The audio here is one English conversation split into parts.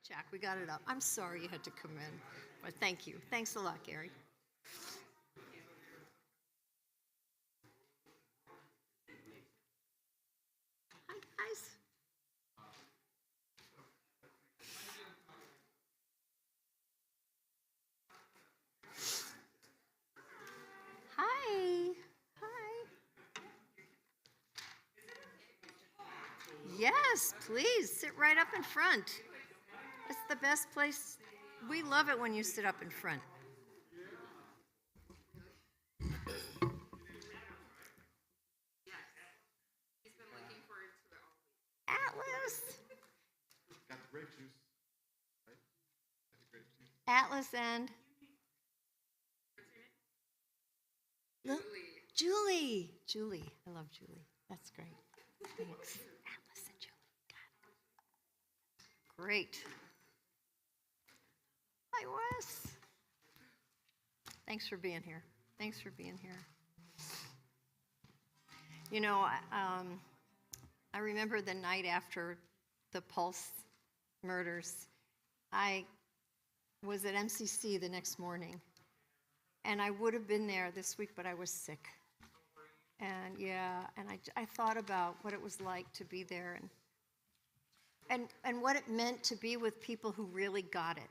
Jack, we got it up. I'm sorry you had to come in, but thank you. Thanks a lot, Gary. Hi, guys. Hi. Hi. Yes, please sit right up in front. It's the best place. We love it when you sit up in front. Atlas. Got the grape juice, right? Got the grape juice. Atlas and Julie. Julie. I love Julie. That's great. Thanks. Atlas and Julie. Got it. Great. Hi, Wes. Thanks for being here. Thanks for being here. You know, I remember the night after the Pulse murders. I was at MCC the next morning, and I would have been there this week, but I was sick. And I thought about what it was like to be there and what it meant to be with people who really got it.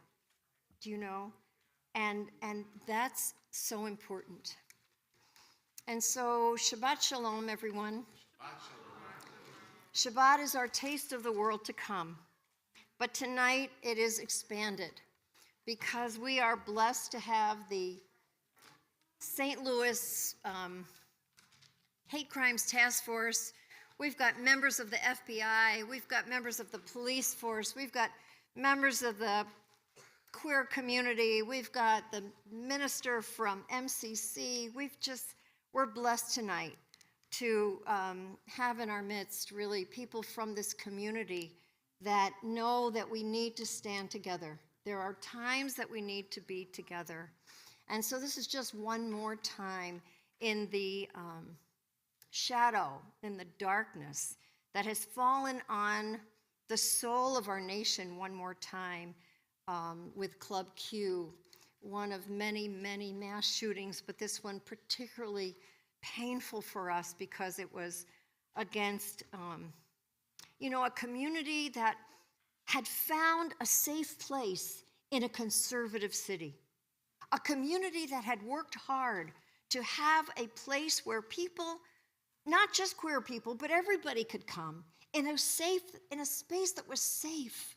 Do you know? And that's so important. And so Shabbat Shalom, everyone. Shabbat is our taste of the world to come. But tonight it is expanded because we are blessed to have the St. Louis Hate Crimes Task Force. We've got members of the FBI. We've got members of the police force. We've got members of the queer community. We've got the minister from MCC. We're blessed tonight to have in our midst really people from this community that know that we need to stand together. There are times that we need to be together. And so this is just one more time in the shadow, in the darkness that has fallen on the soul of our nation one more time with Club Q, one of many, many mass shootings, but this one particularly painful for us because it was against, a community that had found a safe place in a conservative city, a community that had worked hard to have a place where people, not just queer people, but everybody could come in a space that was safe,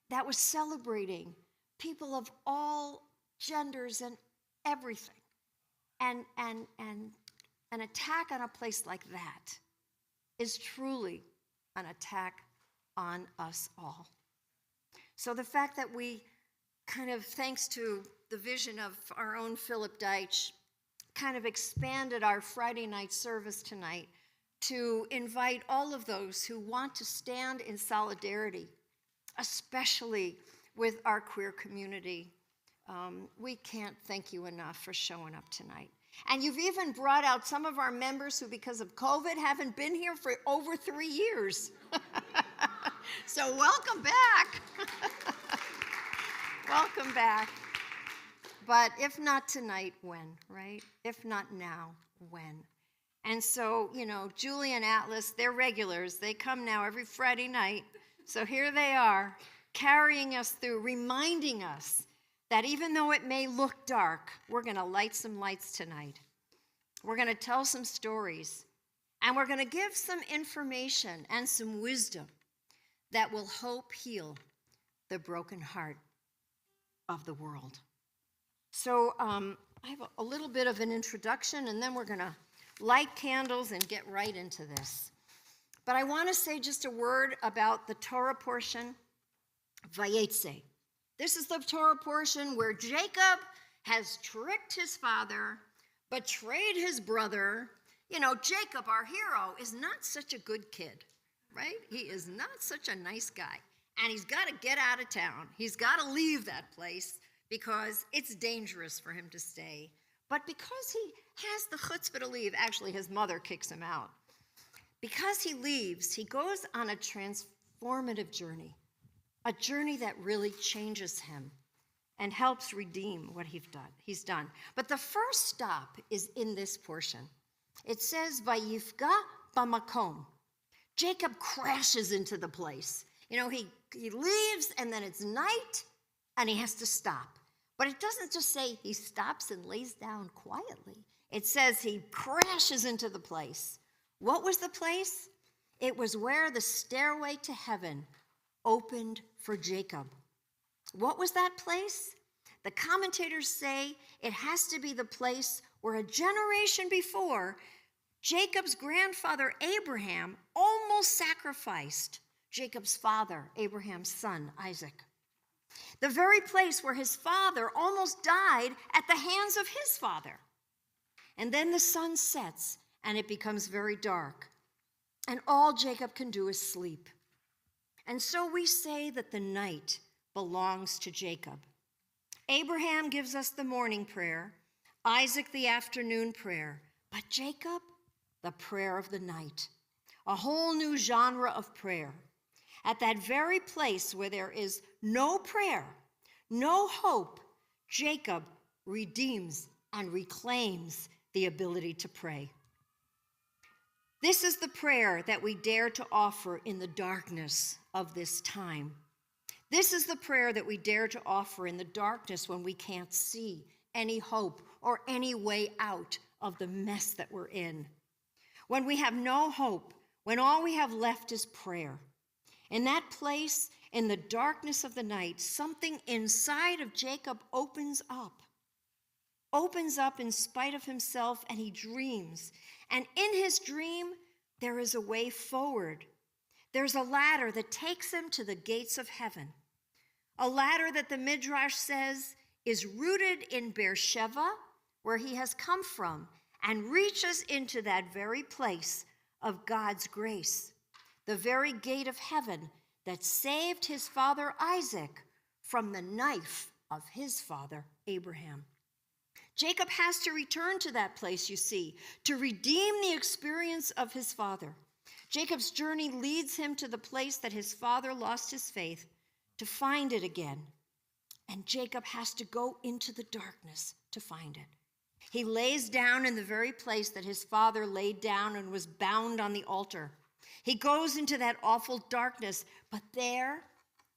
that was celebrating people of all genders and everything. And an attack on a place like that is truly an attack on us all. So the fact that we kind of, thanks to the vision of our own Philip Deitch, kind of expanded our Friday night service tonight to invite all of those who want to stand in solidarity, especially with our queer community. We can't thank you enough for showing up tonight. And you've even brought out some of our members who, because of COVID, haven't been here for over 3 years. So welcome back. Welcome back. But if not tonight, when, right? If not now, when? And so, Julie and Atlas, they're regulars. They come now every Friday night. So here they are, carrying us through, reminding us that even though it may look dark, we're going to light some lights tonight. We're going to tell some stories, and we're going to give some information and some wisdom that will help heal the broken heart of the world. So I have a little bit of an introduction, and then we're going to light candles and get right into this. But I want to say just a word about the Torah portion, Vayetze. This is the Torah portion where Jacob has tricked his father, betrayed his brother. Jacob, our hero, is not such a good kid, right? He is not such a nice guy. And he's got to get out of town. He's got to leave that place because it's dangerous for him to stay. But because he has the chutzpah to leave, actually his mother kicks him out. Because he leaves, he goes on a transformative journey, a journey that really changes him and helps redeem what he's done. But the first stop is in this portion. It says, Vayifga bamakom. Jacob crashes into the place. You know, he leaves and then it's night and he has to stop. But it doesn't just say he stops and lays down quietly. It says he crashes into the place. What was the place? It was where the stairway to heaven opened for Jacob. What was that place? The commentators say it has to be the place where a generation before, Jacob's grandfather Abraham almost sacrificed Jacob's father, Abraham's son, Isaac. The very place where his father almost died at the hands of his father. And then the sun sets and it becomes very dark. And all Jacob can do is sleep. And so we say that the night belongs to Jacob. Abraham gives us the morning prayer, Isaac the afternoon prayer, but Jacob, the prayer of the night, a whole new genre of prayer. At that very place where there is no prayer, no hope, Jacob redeems and reclaims the ability to pray. This is the prayer that we dare to offer in the darkness of this time. This is the prayer that we dare to offer in the darkness when we can't see any hope or any way out of the mess that we're in. When we have no hope, when all we have left is prayer. In that place, in the darkness of the night, something inside of Jacob opens up in spite of himself, and he dreams. And in his dream, there is a way forward. There's a ladder that takes him to the gates of heaven. A ladder that the Midrash says is rooted in Beersheba, where he has come from, and reaches into that very place of God's grace, the very gate of heaven that saved his father Isaac from the knife of his father Abraham. Jacob has to return to that place, you see, to redeem the experience of his father. Jacob's journey leads him to the place that his father lost his faith, to find it again. And Jacob has to go into the darkness to find it. He lays down in the very place that his father laid down and was bound on the altar. He goes into that awful darkness, but there,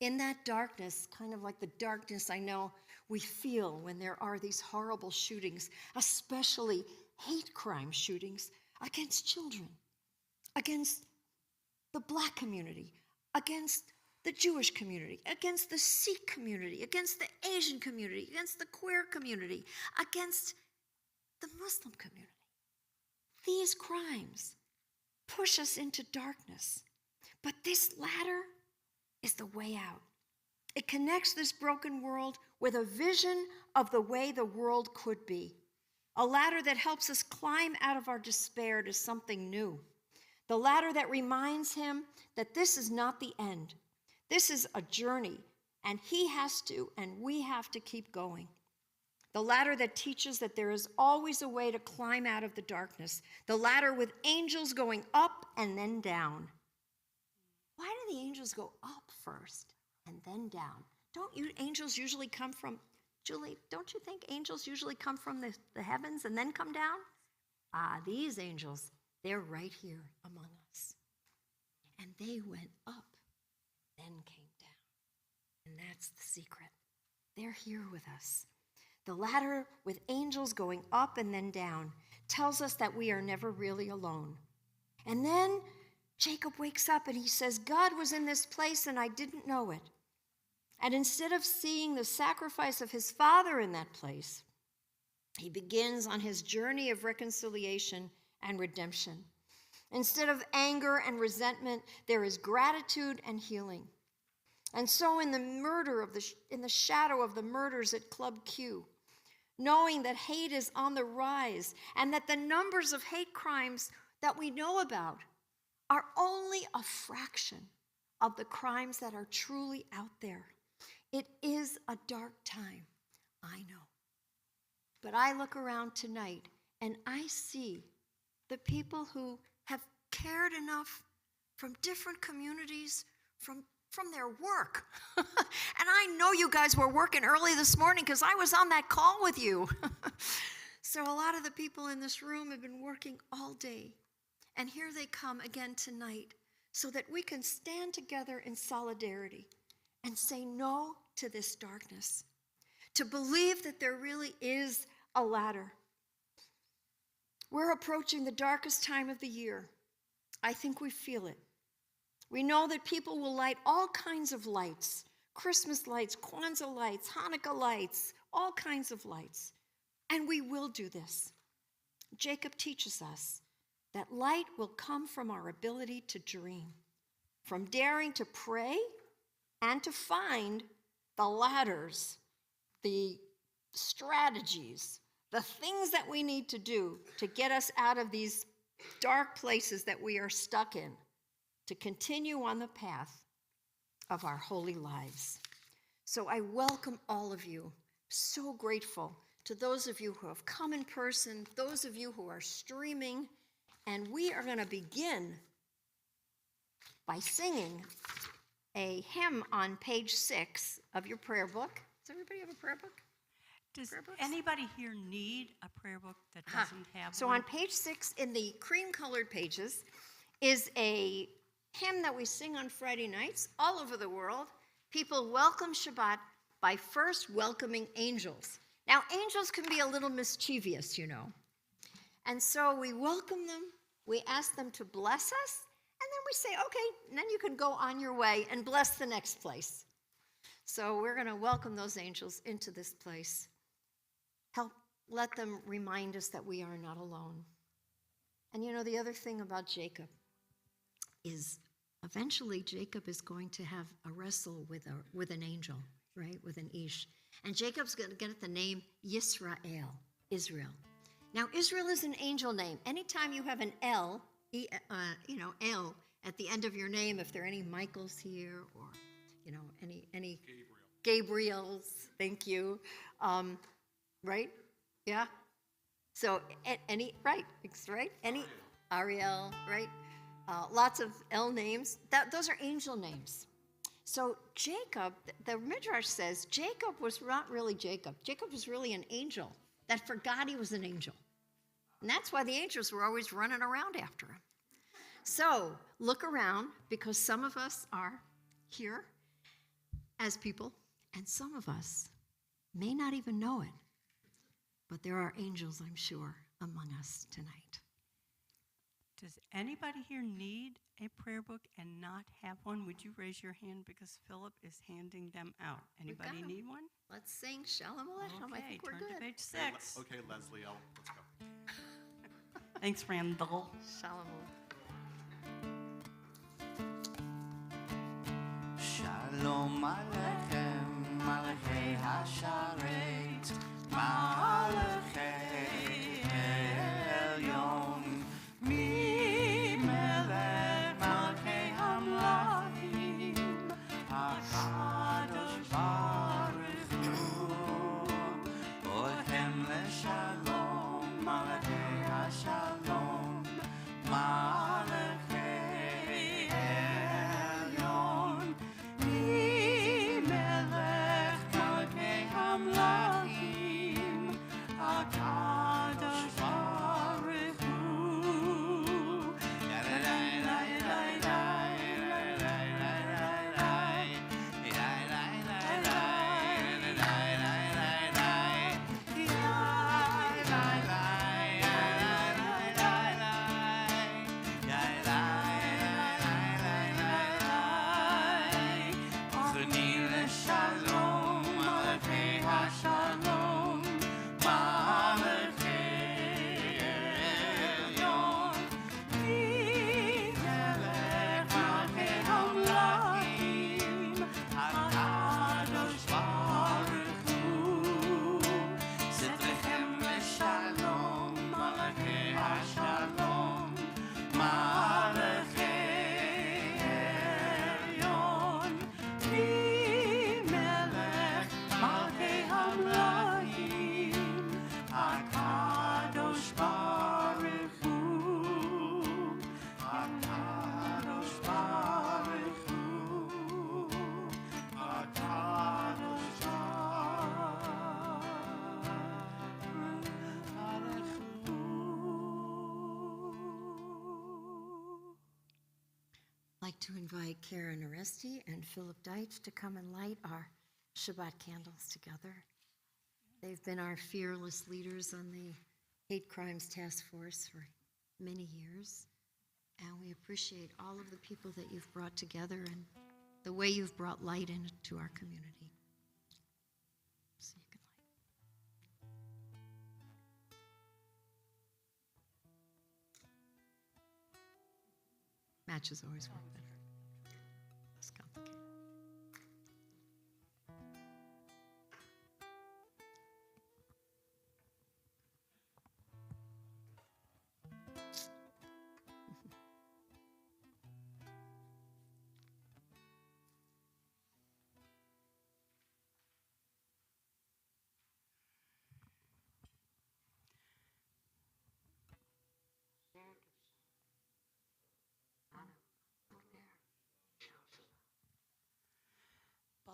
in that darkness, kind of like the darkness I know we feel when there are these horrible shootings, especially hate crime shootings against children, against the Black community, against the Jewish community, against the Sikh community, against the Asian community, against the queer community, against the Muslim community. These crimes push us into darkness, but this ladder is the way out. It connects this broken world with a vision of the way the world could be, a ladder that helps us climb out of our despair to something new, the ladder that reminds him that this is not the end. This is a journey, and he has to, and we have to keep going. The ladder that teaches that there is always a way to climb out of the darkness, the ladder with angels going up and then down. Why do the angels go up first and then down? Don't angels usually come from, Julie, don't you think angels usually come from the heavens and then come down? These angels, they're right here among us. And they went up, then came down. And that's the secret. They're here with us. The ladder with angels going up and then down tells us that we are never really alone. And then Jacob wakes up and he says, God was in this place and I didn't know it. And instead of seeing the sacrifice of his father in that place, he begins on his journey of reconciliation and redemption. Instead of anger and resentment, there is gratitude and healing. And so in the shadow of the murders at Club Q, knowing that hate is on the rise and that the numbers of hate crimes that we know about are only a fraction of the crimes that are truly out there. It is a dark time, I know. But I look around tonight and I see the people who have cared enough from different communities, from from their work. And I know you guys were working early this morning because I was on that call with you. So a lot of the people in this room have been working all day. And here they come again tonight so that we can stand together in solidarity and say no to this darkness, to believe that there really is a ladder. We're approaching the darkest time of the year. I think we feel it. We know that people will light all kinds of lights, Christmas lights, Kwanzaa lights, Hanukkah lights, all kinds of lights. And we will do this. Jacob teaches us that light will come from our ability to dream, from daring to pray and to find the ladders, the strategies, the things that we need to do to get us out of these dark places that we are stuck in, to continue on the path of our holy lives. So I welcome all of you. So grateful to those of you who have come in person, those of you who are streaming, and we are going to begin by singing a hymn on page 6 of your prayer book. Does everybody have a prayer book? Does anybody here need a prayer book that doesn't have So one? on page 6 in the cream-colored pages is a hymn that we sing on Friday nights all over the world. People welcome Shabbat by first welcoming angels. Now, angels can be a little mischievous, you know. And so we welcome them, we ask them to bless us, and then we say, okay, and then you can go on your way and bless the next place. So we're going to welcome those angels into this place. Let them remind us that we are not alone. And you know, the other thing about Jacob is eventually Jacob is going to have a wrestle with an angel, right, with an Ish. And Jacob's going to get the name Yisrael, Israel. Now, Israel is an angel name. Anytime you have an L, L at the end of your name, if there are any Michaels here or, any Gabriels, thank you, right? Yeah. So any Ariel, right? Lots of L names. Those are angel names. So Jacob, the Midrash says, Jacob was not really Jacob. Jacob was really an angel that forgot he was an angel. And that's why the angels were always running around after him. So look around, because some of us are here as people, and some of us may not even know it. But there are angels, I'm sure, among us tonight. Does anybody here need a prayer book and not have one? Would you raise your hand, because Philip is handing them out. Anybody need one? Let's sing Shalom Aleichem. I Okay, think we're turn good. to page 6. Okay, Leslie, let's go. Thanks, Randall. Shalom Shalom Aleichem, Malachei HaSharet, Malachei Elyon, Mi Melech Malachei HaMlachim, HaKadosh Baruch Hu, Odhem LeShalom, Malachei HaShalom, Malachei Elyon, Mi Melech Malachei HaMlachim, HaKadosh to invite Karen Oresti and Philip Deitch to come and light our Shabbat candles together. They've been our fearless leaders on the Hate Crimes Task Force for many years, and we appreciate all of the people that you've brought together and the way you've brought light into our community. So you can light. Matches always work better. Less complicated.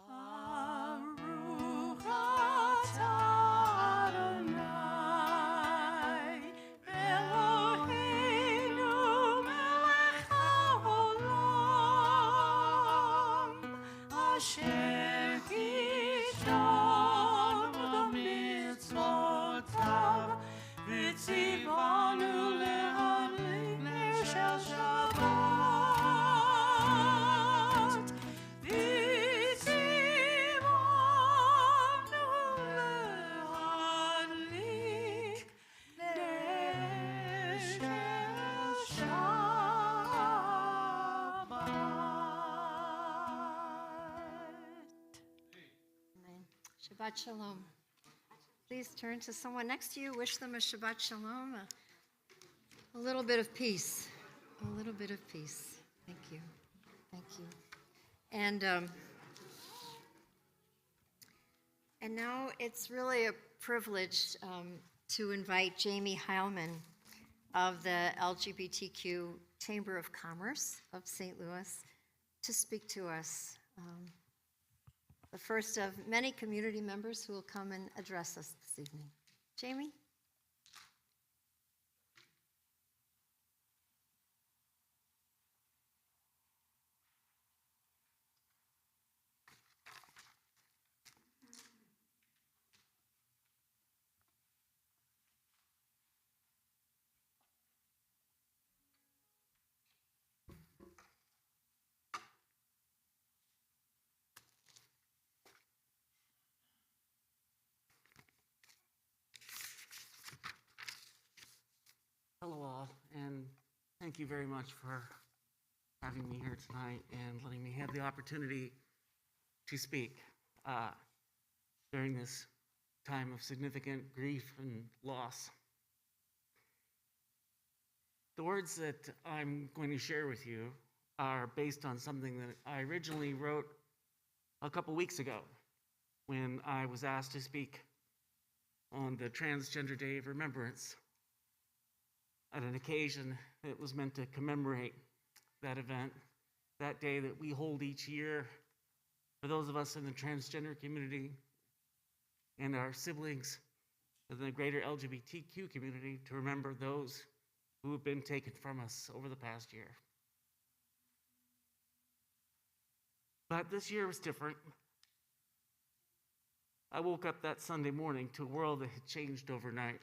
Baruch atah Adonai, Eloheinu melech haolam, asher kishon b'mitzvotav, v'tzivanu le'adlik ner shel Shabbat. V'tzivanu le'adlik ner shel Shabbat. Amen. Shabbat Shalom. Please turn to someone next to you. Wish them a Shabbat Shalom, a little bit of peace. A little bit of peace. Thank you. Thank you. And now it's really a privilege to invite Jamie Heilman of the LGBTQ Chamber of Commerce of St. Louis to speak to us. The first of many community members who will come and address us this evening. Jamie? Hello all, and thank you very much for having me here tonight and letting me have the opportunity to speak during this time of significant grief and loss. The words that I'm going to share with you are based on something that I originally wrote a couple weeks ago when I was asked to speak on the Transgender Day of Remembrance at an occasion that was meant to commemorate that event, that day that we hold each year for those of us in the transgender community and our siblings in the greater LGBTQ community to remember those who have been taken from us over the past year. But this year was different. I woke up that Sunday morning to a world that had changed overnight.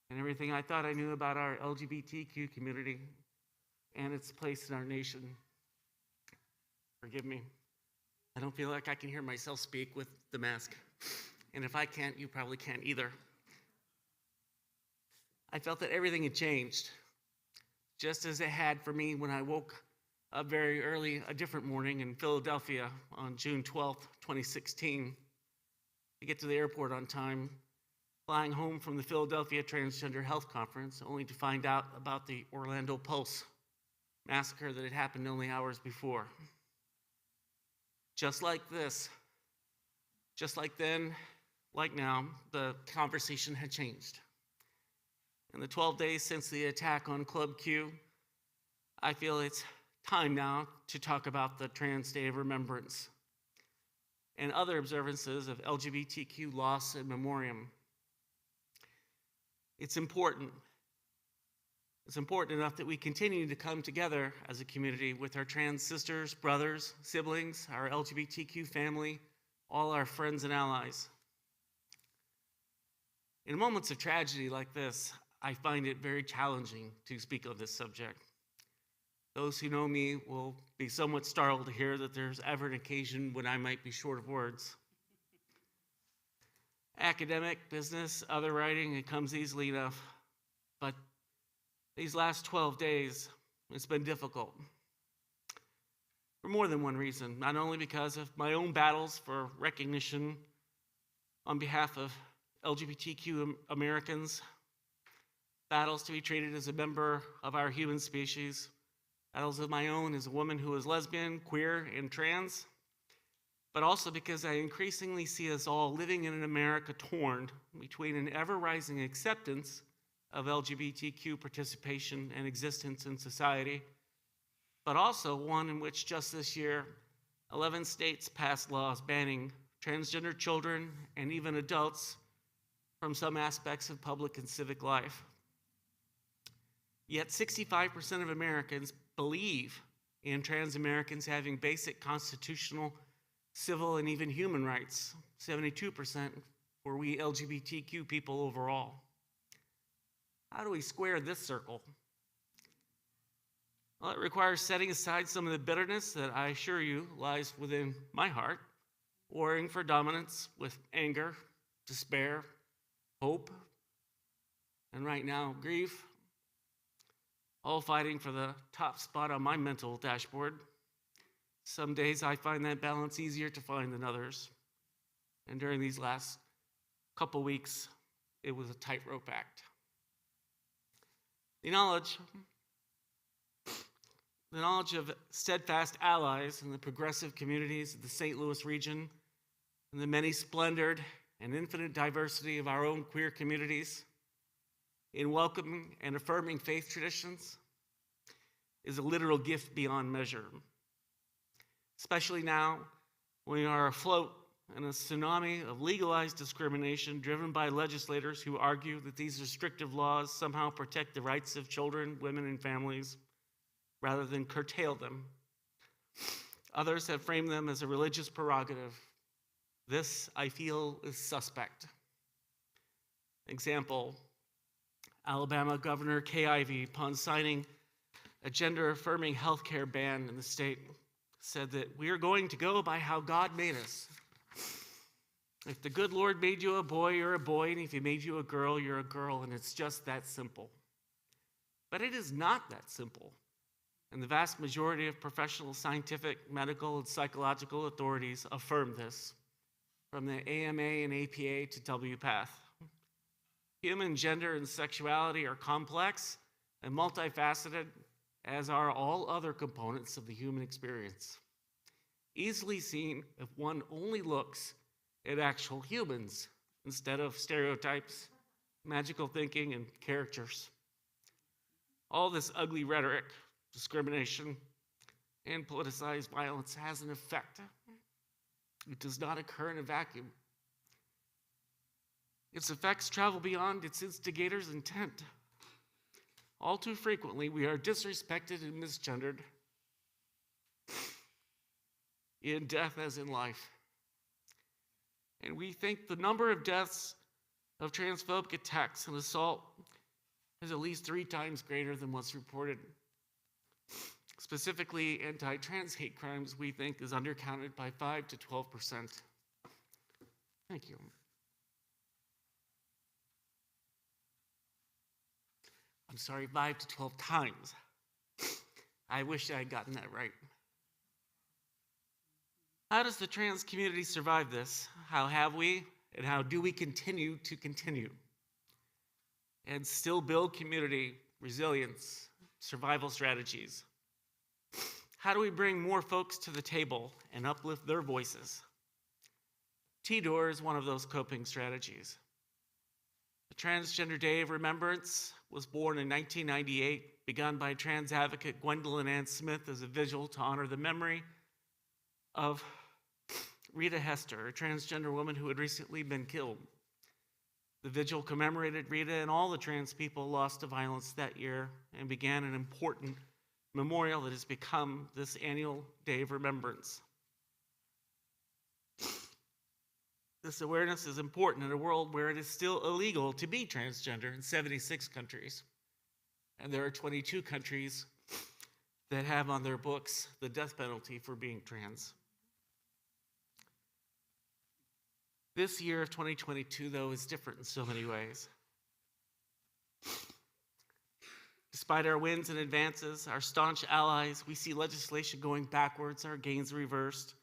And everything I thought I knew about our LGBTQ community and its place in our nation. Forgive me. I don't feel like I can hear myself speak with the mask. And if I can't, you probably can't either. I felt that everything had changed, just as it had for me when I woke up very early a different morning in Philadelphia on June 12th, 2016, to get to the airport on time, flying home from the Philadelphia Transgender Health Conference, only to find out about the Orlando Pulse massacre that had happened only hours before. Just like this, just like then, like now, the conversation had changed. In the 12 days since the attack on Club Q, I feel it's time now to talk about the Trans Day of Remembrance and other observances of LGBTQ loss and memoriam. It's important It's important enough that we continue to come together as a community with our trans sisters, brothers, siblings, our LGBTQ family, all our friends and allies. In moments of tragedy like this, I find it very challenging to speak of this subject. Those who know me will be somewhat startled to hear that there's ever an occasion when I might be short of words. Academic, business, other writing, it comes easily enough. But these last 12 days, it's been difficult. For more than one reason, not only because of my own battles for recognition on behalf of LGBTQ Americans, battles to be treated as a member of our human species, battles of my own as a woman who is lesbian, queer, and trans, but also because I increasingly see us all living in an America torn between an ever-rising acceptance of LGBTQ participation and existence in society, but also one in which just this year, 11 states passed laws banning transgender children and even adults from some aspects of public and civic life. Yet 65% of Americans believe in trans Americans having basic constitutional, civil, and even human rights, 72% for we LGBTQ people overall. How do we square this circle? Well, it requires setting aside some of the bitterness that I assure you lies within my heart, warring for dominance with anger, despair, hope, and right now, grief, all fighting for the top spot on my mental dashboard. Some days I find that balance easier to find than others. And during these last couple weeks, it was a tightrope act. The knowledge of steadfast allies in the progressive communities of the St. Louis region and the many splendored and infinite diversity of our own queer communities in welcoming and affirming faith traditions is a literal gift beyond measure. Especially now, when we are afloat in a tsunami of legalized discrimination driven by legislators who argue that these restrictive laws somehow protect the rights of children, women, and families, rather than curtail them. Others have framed them as a religious prerogative. This, I feel, is suspect. Example, Alabama Governor Kay Ivey, upon signing a gender-affirming healthcare ban in the state, said that we are going to go by how God made us. If the good Lord made you a boy, you're a boy, and if he made you a girl, you're a girl, and it's just that simple. But it is not that simple. And the vast majority of professional, scientific, medical, and psychological authorities affirm this, from the AMA and APA to WPATH. Human gender and sexuality are complex and multifaceted, as are all other components of the human experience. Easily seen if one only looks at actual humans instead of stereotypes, magical thinking, and caricatures. All this ugly rhetoric, discrimination, and politicized violence has an effect. It does not occur in a vacuum. Its effects travel beyond its instigator's intent. All too frequently, we are disrespected and misgendered, in death as in life. And we think the number of deaths of transphobic attacks and assault is at least 3 times greater than what's reported. Specifically, anti-trans hate crimes, we think, is undercounted by 5 to 12%. Thank you. I'm sorry, 5 to 12 times. I wish I had gotten that right. How does the trans community survive this? How have we, and how do we continue to continue? And still build community, resilience, survival strategies? How do we bring more folks to the table and uplift their voices? TDOR is one of those coping strategies. The Transgender Day of Remembrance was born in 1998, begun by trans advocate Gwendolyn Ann Smith as a vigil to honor the memory of Rita Hester, a transgender woman who had recently been killed. The vigil commemorated Rita and all the trans people lost to violence that year and began an important memorial that has become this annual day of remembrance. This awareness is important in a world where it is still illegal to be transgender in 76 countries. And there are 22 countries that have on their books the death penalty for being trans. This year of 2022, though, is different in so many ways. Despite our wins and advances, our staunch allies, we see legislation going backwards, our gains reversed.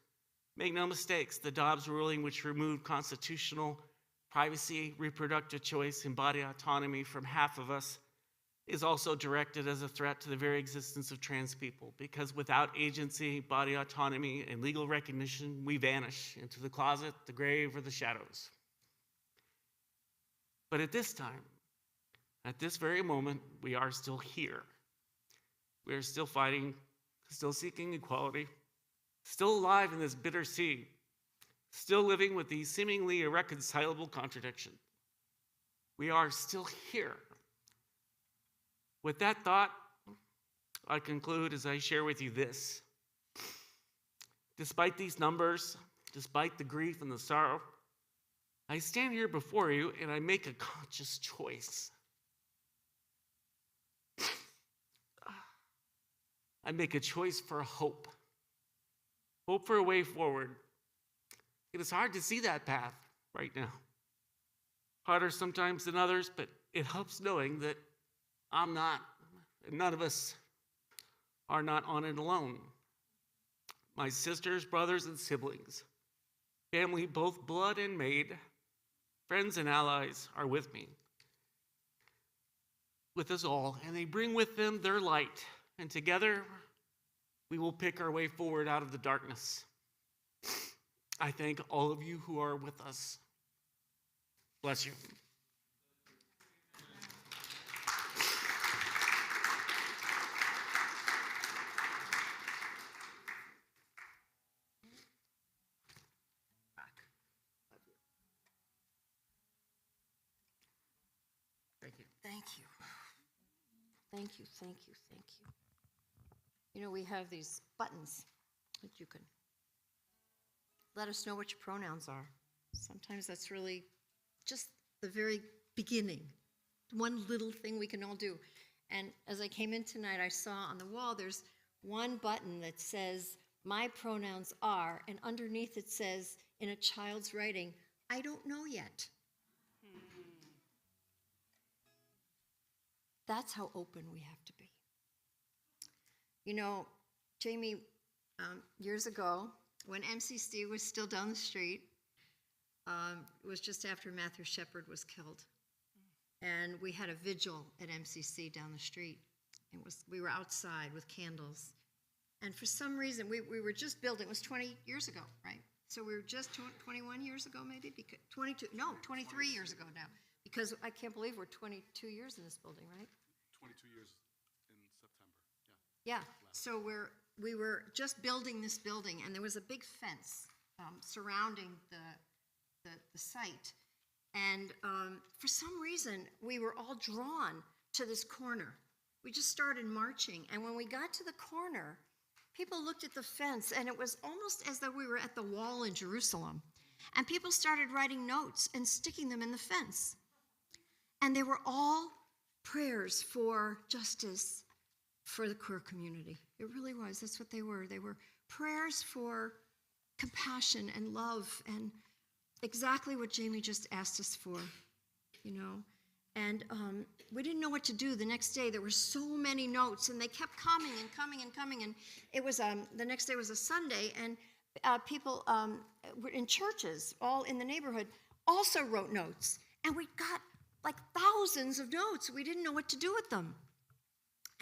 Make no mistakes, the Dobbs ruling, which removed constitutional privacy, reproductive choice, and body autonomy from half of us, is also directed as a threat to the very existence of trans people, because without agency, body autonomy, and legal recognition, we vanish into the closet, the grave, or the shadows. But at this time, at this very moment, we are still here. We are still fighting, still seeking equality, still alive in this bitter sea, still living with these seemingly irreconcilable contradictions. We are still here. With that thought, I conclude as I share with you this. Despite these numbers, despite the grief and the sorrow, I stand here before you and I make a conscious choice. I make a choice for hope. Hope for a way forward. It is hard to see that path right now. Harder sometimes than others, but it helps knowing that I'm not, and none of us are not on it alone. My sisters, brothers, and siblings, family, both blood and maid, friends and allies are with me, with us all, and they bring with them their light, and together we will pick our way forward out of the darkness. I thank all of you who are with us. Bless you. Thank you. Thank you. Thank you, thank you, thank you. You know, we have these buttons that you can let us know what your pronouns are. Sometimes that's really just the very beginning, one little thing we can all do. And as I came in tonight, I saw on the wall there's one button that says, "My pronouns are," and underneath it says, in a child's writing, "I don't know yet." That's how open we have to be. You know, Jamie, years ago, when MCC was still down the street, it was just after Matthew Shepard was killed. And we had a vigil at MCC down the street. We were outside with candles. And for some reason, we were just building, it was 20 years ago, right? So we were just 21 years ago, maybe? 23 years ago now. Because I can't believe we're 22 years in this building, right? 22 years in September, Yeah, so we were just building this building, and there was a big fence surrounding the site. And for some reason, we were all drawn to this corner. We just started marching, and when we got to the corner, people looked at the fence, and it was almost as though we were at the wall in Jerusalem. And people started writing notes and sticking them in the fence. And they were all prayers for justice for the queer community. It really was. That's what they were. They were prayers for compassion and love and exactly what Jamie just asked us for, you know. And we didn't know what to do. The next day, there were so many notes, and they kept coming and coming and coming. And it was, the next day was a Sunday, and people were in churches, all in the neighborhood, also wrote notes. And we got like thousands of notes. We didn't know what to do with them.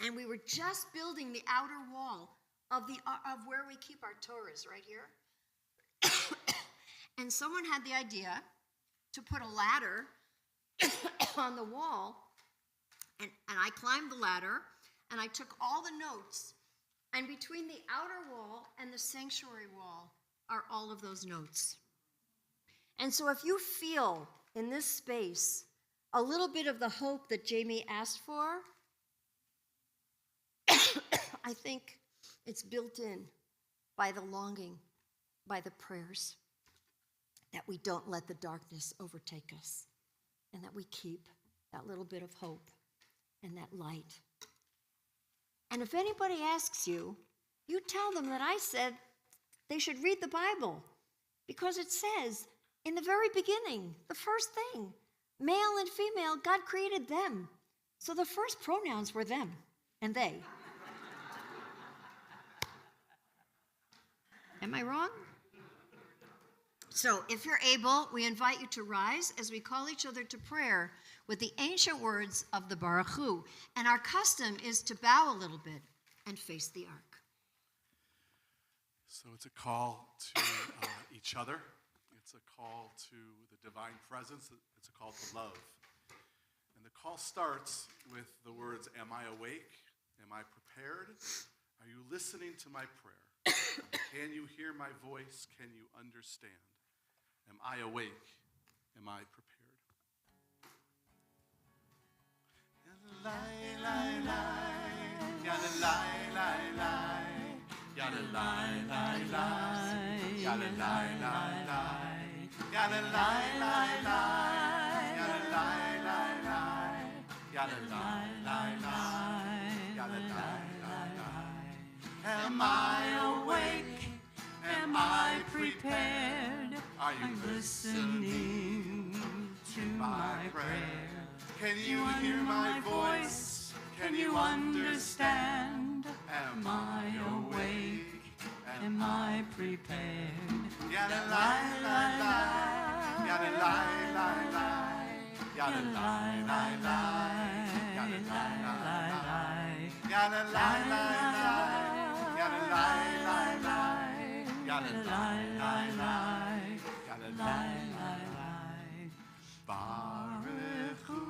And we were just building the outer wall of where we keep our Torahs, right here. And someone had the idea to put a ladder on the wall, and I climbed the ladder, and I took all the notes, and between the outer wall and the sanctuary wall are all of those notes. And so if you feel in this space a little bit of the hope that Jamie asked for, I think it's built in by the longing, by the prayers, that we don't let the darkness overtake us, and that we keep that little bit of hope and that light. And if anybody asks you, you tell them that I said they should read the Bible, because it says in the very beginning, the first thing, male and female, God created them. So the first pronouns were them and they. Am I wrong? So if you're able, we invite you to rise as we call each other to prayer with the ancient words of the Baruch Hu. And our custom is to bow a little bit and face the ark. So it's a call to each other. It's a call to the divine presence. It's a call to love. And the call starts with the words, am I awake? Am I prepared? Are you listening to my prayer? Can you hear my voice? Can you understand? Am I awake? Am I prepared? Am I awake? Am I prepared? Are you Listening to my prayer. Can you hear my voice? Can you understand? Am Am I awake? Am I prepared? Yada lie, lie, lie. Yada lie, lie, lie. Yada lie, lie, lie. Yada lie, lie, lie. Yada lie, lie, lie. Yada lie, lie, lie. Yada lie, lie, lie. Yada lie, lie, lie. Baruch Hu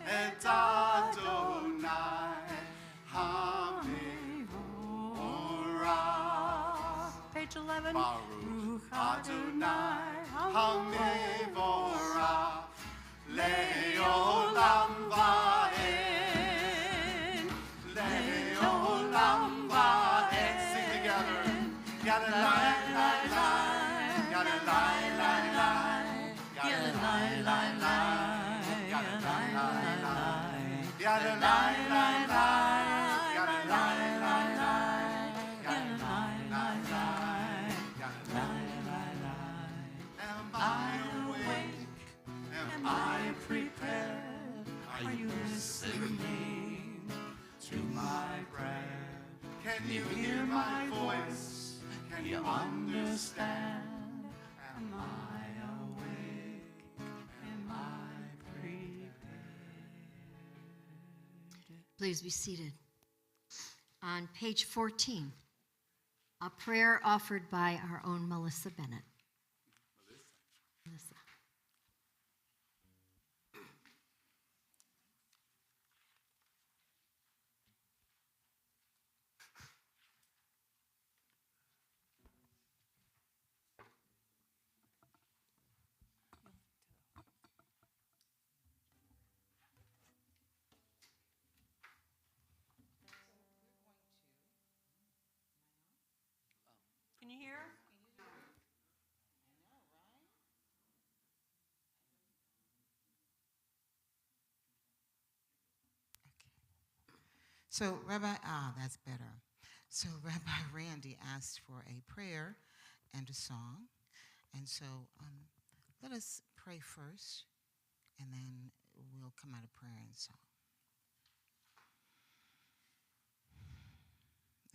et Adonai HaMevorach. Page 11. Baruch Adonai HaMevorach Le'olam va'ed Le'olam va'ed. Sing together. Yada lie, lie, lie. Yada lie, lie, lie. Yada lie, lie, lie. Yada lie, lie, lie. Yada lie, lie, lie. Yada lie, lie, lie. Yada lie, lie, lie. Yada lie, lie, lie. Am I awake? Am I prepared? Are you listening to my prayer? Can you hear my voice? Can you understand? Am I awake? Am I prepared? Please be seated. On page 14, a prayer offered by our own Melissa Bennett. Melissa. Can you hear? So that's better. So Rabbi Randy asked for a prayer and a song. And so let us pray first, and then we'll come out of prayer and song.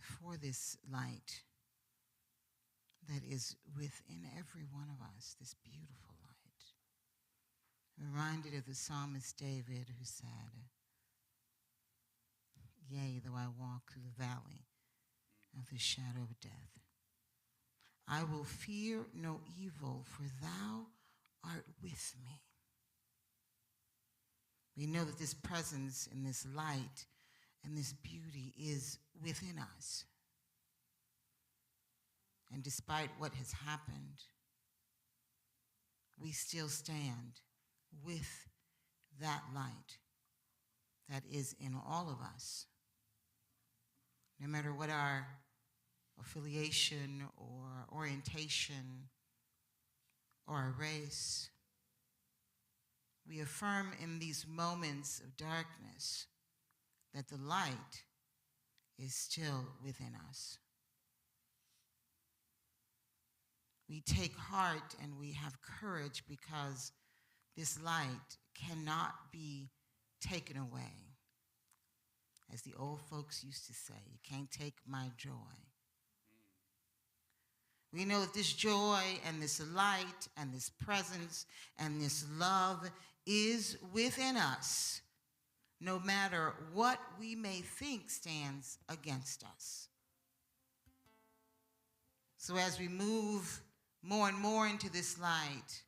For this light that is within every one of us, this beautiful light. Reminded of the psalmist David, who said, yea, though I walk through the valley of the shadow of death, I will fear no evil, for thou art with me. We know that this presence and this light and this beauty is within us. And despite what has happened, we still stand with that light that is in all of us. No matter what our affiliation or orientation or our race, we affirm in these moments of darkness that the light is still within us. We take heart and we have courage because this light cannot be taken away. As the old folks used to say, you can't take my joy. We know that this joy and this light and this presence and this love is within us, no matter what we may think stands against us. So as we move more and more into this light,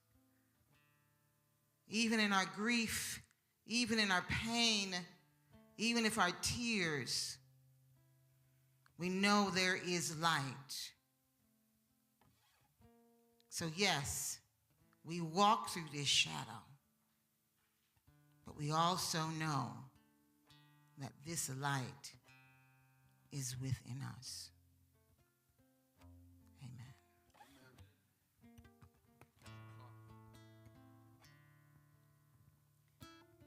even in our grief, even in our pain, even if our tears, we know there is light. So yes, we walk through this shadow, but we also know that this light is within us. Amen.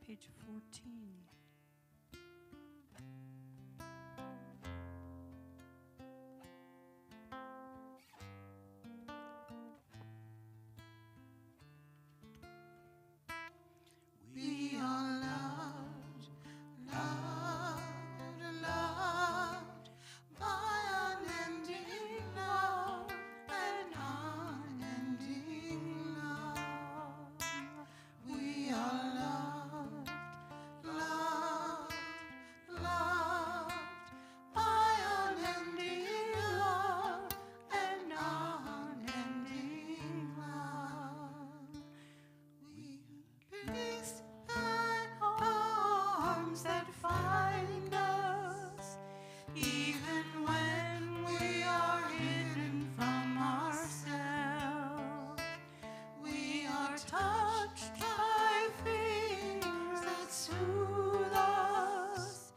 Page 14. We are loved, loved, loved by unending love and unending love. We are loved, loved, loved by unending love and unending love. We release arms that find us, even when we are hidden from ourselves. We are touched by fingers that soothe us,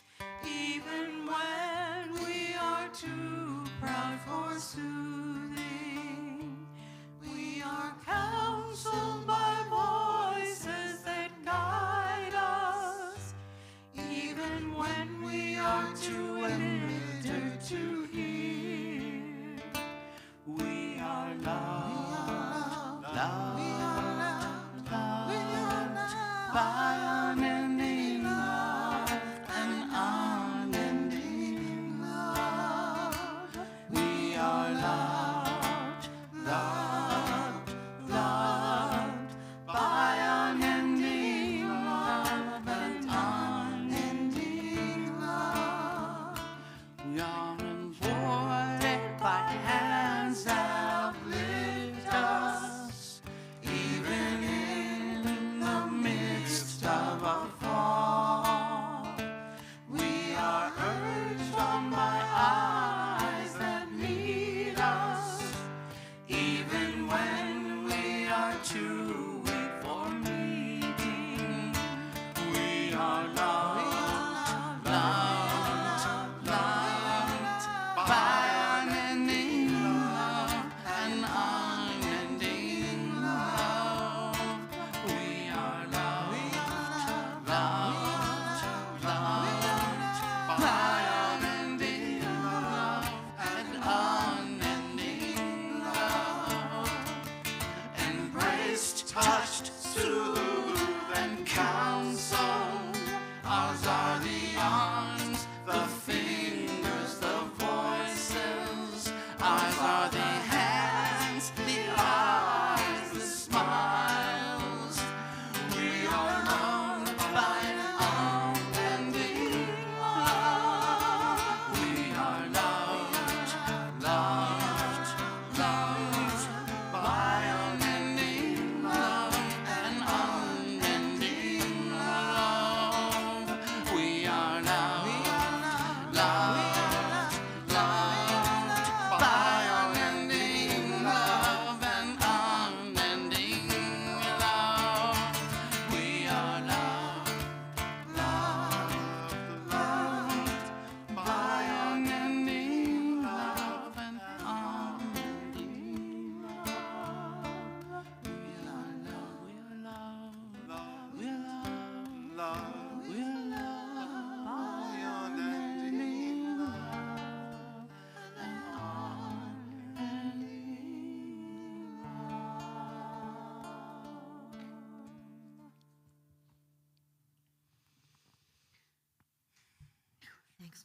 even when we are too proud for soothing. We are counseled by voices that guide us, even when we are too embittered to hear. We are loved, loved, loved by unending love and unending love. We are loved.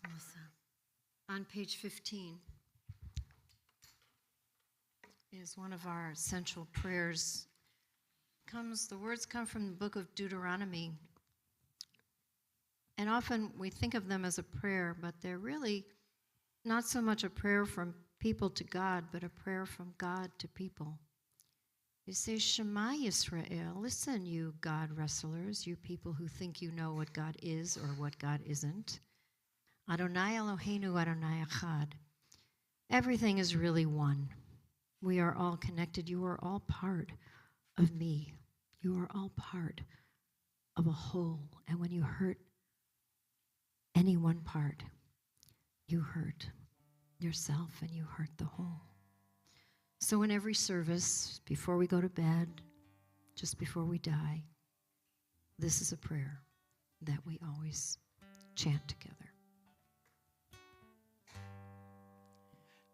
Thanks, Melissa. On page 15 is one of our essential prayers. The words come from the book of Deuteronomy. And often we think of them as a prayer, but they're really not so much a prayer from people to God, but a prayer from God to people. It says, Shema Yisrael, listen, you God wrestlers, you people who think you know what God is or what God isn't. Adonai Eloheinu Adonai Echad. Everything is really one. We are all connected. You are all part of me. You are all part of a whole. And when you hurt any one part, you hurt yourself and you hurt the whole. So in every service, before we go to bed, just before we die, this is a prayer that we always chant together.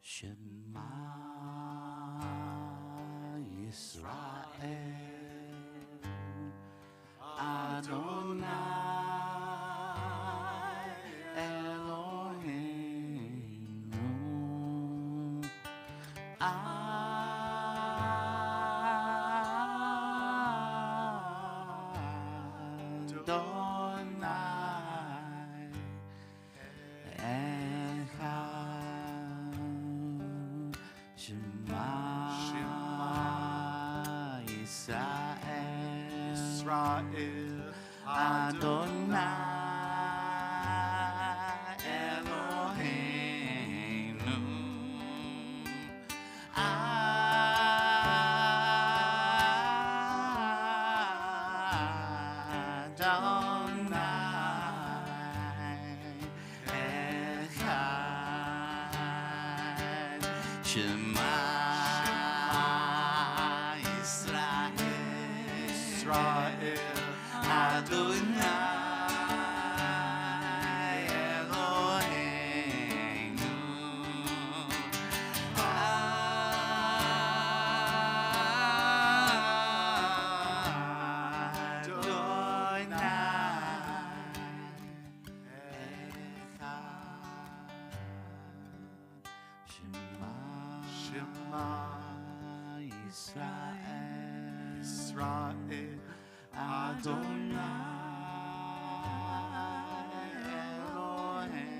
Shema Yisrael Adonai Eloheinu Adonai Echad Shema Yisrael Adonai Eloheinu Shema Yisrael Adonai Eloheinu Shema Yisrael Adonai Eloheinu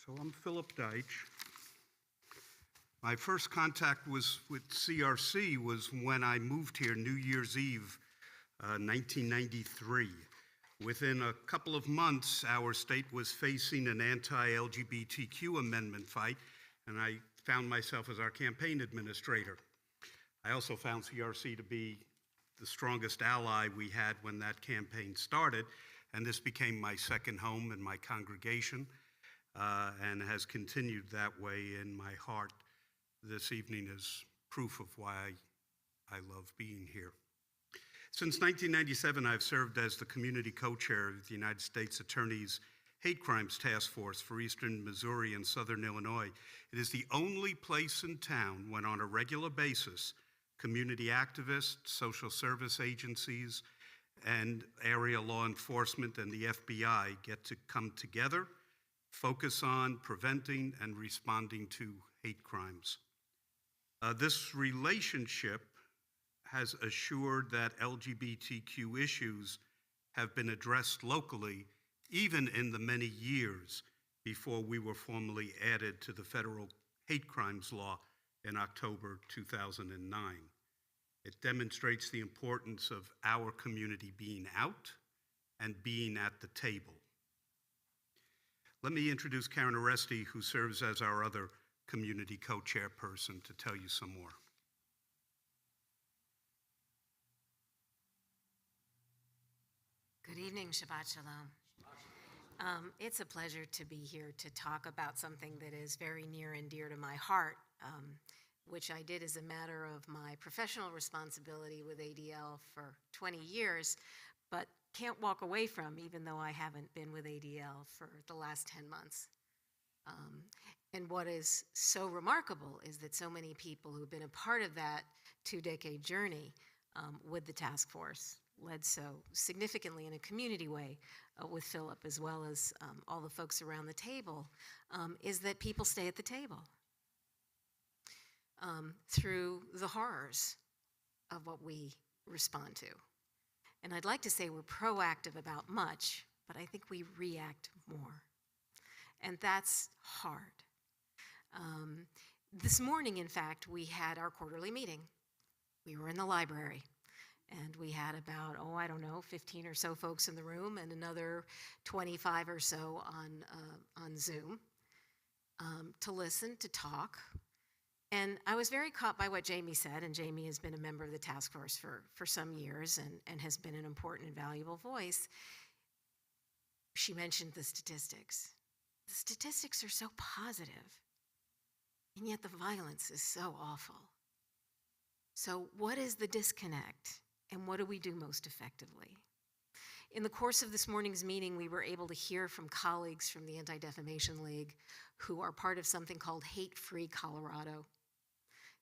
So I'm Philip Deitch. My first contact was with CRC was when I moved here New Year's Eve, 1993. Within a couple of months, our state was facing an anti-LGBTQ amendment fight, and I found myself as our campaign administrator. I also found CRC to be the strongest ally we had when that campaign started, and this became my second home and my congregation, and has continued that way in my heart. This evening is proof of why I love being here. Since 1997, I've served as the community co-chair of the United States Attorney's Hate Crimes Task Force for Eastern Missouri and Southern Illinois. It is the only place in town when on a regular basis, community activists, social service agencies, and area law enforcement and the FBI get to come together, focus on preventing and responding to hate crimes. This relationship has assured that LGBTQ issues have been addressed locally, even in the many years before we were formally added to the federal hate crimes law in October 2009. It demonstrates the importance of our community being out and being at the table. Let me introduce Karen Oresti, who serves as our other community co-chairperson, to tell you some more. Good evening, Shabbat Shalom. It's a pleasure to be here to talk about something that is very near and dear to my heart. which I did as a matter of my professional responsibility with ADL for 20 years, but can't walk away from, even though I haven't been with ADL for the last 10 months. And what is so remarkable is that so many people who've been a part of that 2-decade journey with the task force, led so significantly in a community way with Philip, as well as all the folks around the table, is that people stay at the table through the horrors of what we respond to. And I'd like to say we're proactive about much, but I think we react more. And that's hard. This morning, in fact, we had our quarterly meeting. We were in the library, and we had about, 15 or so folks in the room and another 25 or so on Zoom to listen, to talk. And I was very caught by what Jamie said, and Jamie has been a member of the task force for some years and has been an important and valuable voice. She mentioned the statistics. The statistics are so positive, and yet the violence is so awful. So what is the disconnect, and what do we do most effectively? In the course of this morning's meeting, we were able to hear from colleagues from the Anti-Defamation League who are part of something called Hate Free Colorado.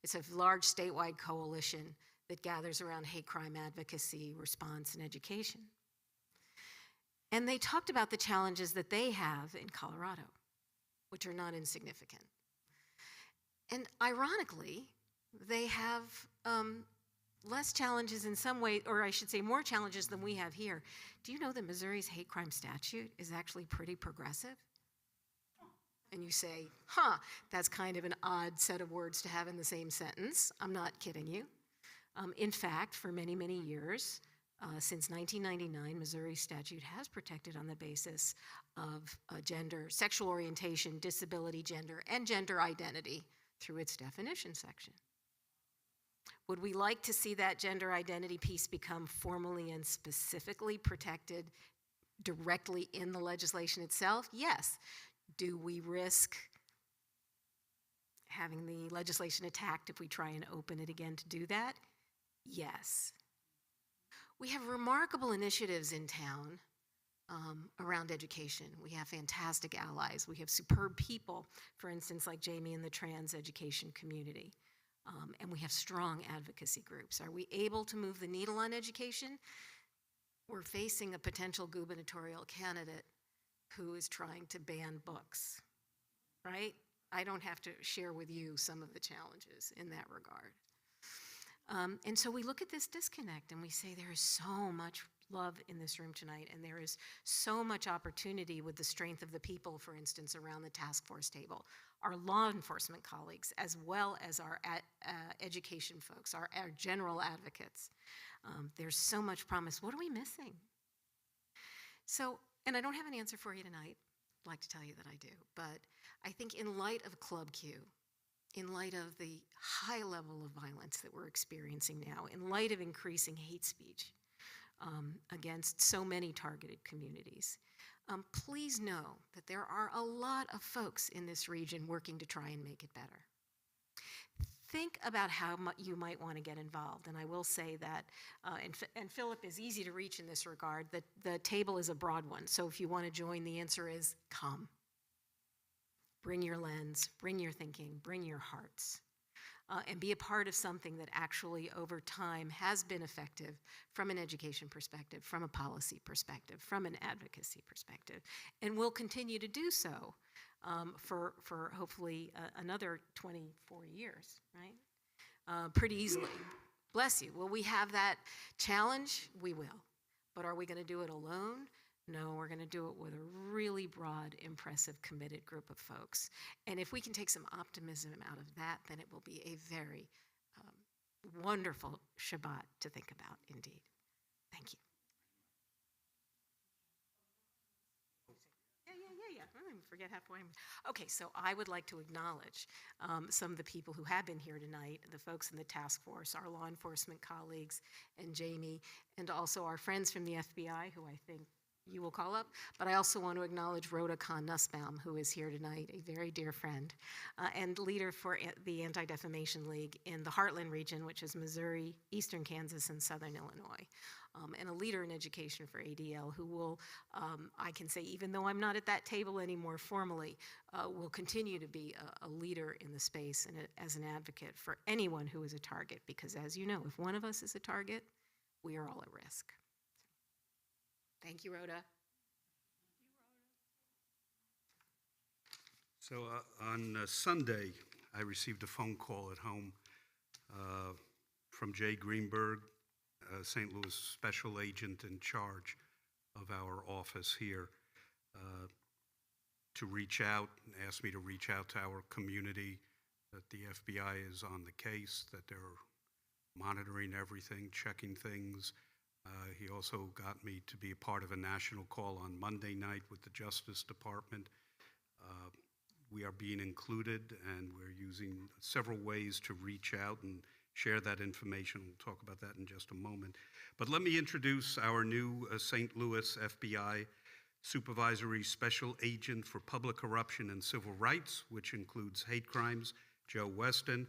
It's a large statewide coalition that gathers around hate crime advocacy, response, and education. And they talked about the challenges that they have in Colorado, which are not insignificant. And ironically, they have less challenges in some way, or I should say more challenges than we have here. Do you know that Missouri's hate crime statute is actually pretty progressive? And you say, that's kind of an odd set of words to have in the same sentence. I'm not kidding you. In fact, for many, many years, since 1999, Missouri's statute has protected on the basis of gender, sexual orientation, disability, gender, and gender identity through its definition section. Would we like to see that gender identity piece become formally and specifically protected directly in the legislation itself? Yes. Do we risk having the legislation attacked if we try and open it again to do that? Yes. We have remarkable initiatives in town around education. We have fantastic allies. We have superb people, for instance, like Jamie in the trans education community. And we have strong advocacy groups. Are we able to move the needle on education? We're facing a potential gubernatorial candidate who is trying to ban books, right? I don't have to share with you some of the challenges in that regard. And so we look at this disconnect and we say there is so much love in this room tonight, and there is so much opportunity with the strength of the people, for instance, around the task force table, our law enforcement colleagues, as well as our education folks, our general advocates. There's so much promise. What are we missing? So, and I don't have an answer for you tonight. I'd like to tell you that I do. But I think in light of Club Q, in light of the high level of violence that we're experiencing now, in light of increasing hate speech against so many targeted communities, please know that there are a lot of folks in this region working to try and make it better. Think about how you might want to get involved. And I will say that, and Philip is easy to reach in this regard, that the table is a broad one. So if you want to join, the answer is come. Bring your lens, bring your thinking, bring your hearts, and be a part of something that actually over time has been effective from an education perspective, from a policy perspective, from an advocacy perspective, and will continue to do so for hopefully another 20, 40 years, right? Pretty easily. Bless you. Will we have that challenge? We will. But are we going to do it alone? No, we're going to do it with a really broad, impressive, committed group of folks. And if we can take some optimism out of that, then it will be a very wonderful Shabbat to think about indeed. Thank you. Yeah. I didn't forget halfway. Okay, so I would like to acknowledge some of the people who have been here tonight, the folks in the task force, our law enforcement colleagues, and Jamie, and also our friends from the FBI, who I think you will call up. But I also want to acknowledge Rhoda Kahn-Nussbaum, who is here tonight, a very dear friend, and leader for the Anti-Defamation League in the Heartland region, which is Missouri, Eastern Kansas, and Southern Illinois. And a leader in education for ADL who will, I can say, even though I'm not at that table anymore formally, will continue to be a leader in the space and as an advocate for anyone who is a target. Because as you know, if one of us is a target, we are all at risk. Thank you, Rhoda. So on Sunday, I received a phone call at home from Jay Greenberg, St. Louis special agent in charge of our office here, to reach out, and ask me to reach out to our community, that the FBI is on the case, that they're monitoring everything, checking things. He also got me to be a part of a national call on Monday night with the Justice Department. We are being included, and we're using several ways to reach out and share that information. We'll talk about that in just a moment. But let me introduce our new St. Louis FBI Supervisory Special Agent for Public Corruption and Civil Rights, which includes hate crimes, Joe Weston,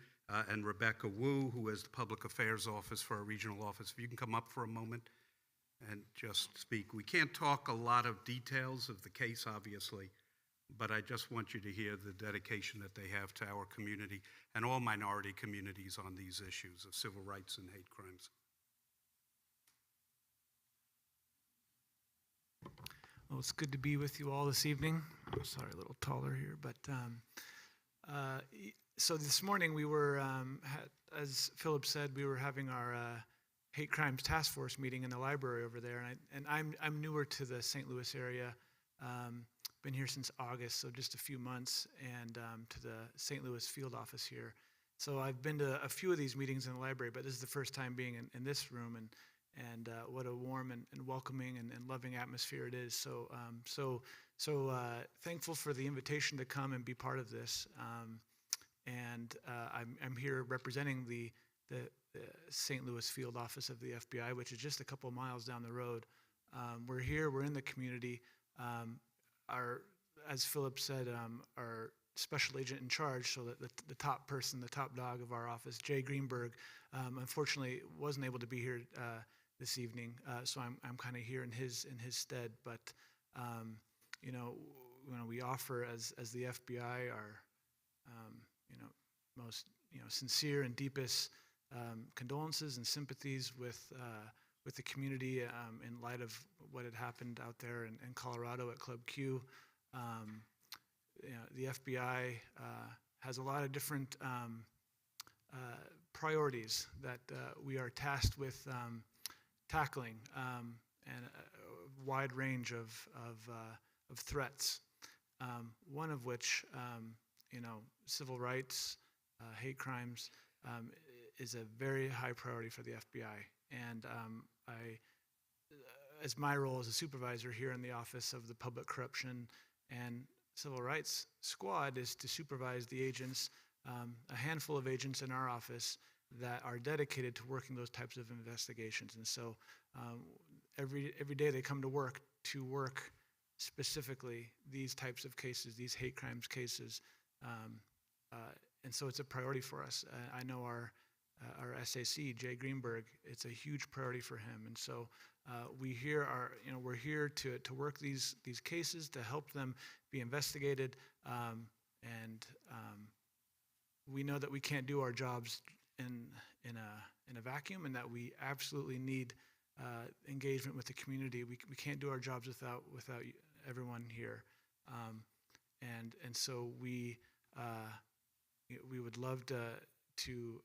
and Rebecca Wu, who is the Public Affairs Office for our regional office. If you can come up for a moment and just speak. We can't talk a lot of details of the case, obviously, but I just want you to hear the dedication that they have to our community and all minority communities on these issues of civil rights and hate crimes. Well, it's good to be with you all this evening. I'm sorry, a little taller here, but so this morning we were, as Philip said, we were having our hate crimes task force meeting in the library over there, and I'm newer to the St. Louis area. Been here since August, so just a few months, and to the St. Louis field office here. So I've been to a few of these meetings in the library, but this is the first time being in this room, and what a warm and welcoming and loving atmosphere it is. So thankful for the invitation to come and be part of this. And I'm here representing the St. Louis field office of the FBI, which is just a couple miles down the road. We're here, we're in the community. As Philip said, our special agent in charge, so that the top person, the top dog of our office, Jay Greenberg, unfortunately wasn't able to be here this evening, so I'm kind of here in his stead. But we offer as the FBI our most sincere and deepest condolences and sympathies with the community in light of what had happened out there in Colorado at Club Q. The FBI has a lot of different priorities that we are tasked with tackling, and a wide range of threats. One of which, civil rights, hate crimes, is a very high priority for the FBI. And as my role as a supervisor here in the Office of the Public Corruption and Civil Rights Squad is to supervise the agents, a handful of agents in our office that are dedicated to working those types of investigations. And so every day they come to work specifically these types of cases, these hate crimes cases. And so it's a priority for us. I know our SAC, Jay Greenberg, it's a huge priority for him. And so we're here to work these cases, to help them be investigated. And we know that we can't do our jobs in a vacuum, and that we absolutely need engagement with the community. We can't do our jobs without everyone here. And so we would love to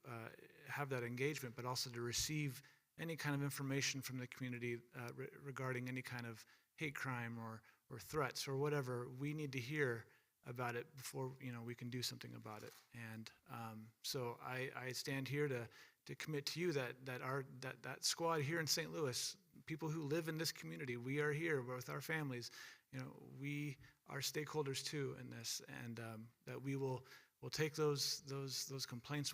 have that engagement, but also to receive any kind of information from the community regarding any kind of hate crime or threats or whatever. We need to hear about it before we can do something about it. And so I stand here to commit to you that squad here in St. Louis, people who live in this community, we are here with our families. We are stakeholders too in this, and that we'll take those complaints,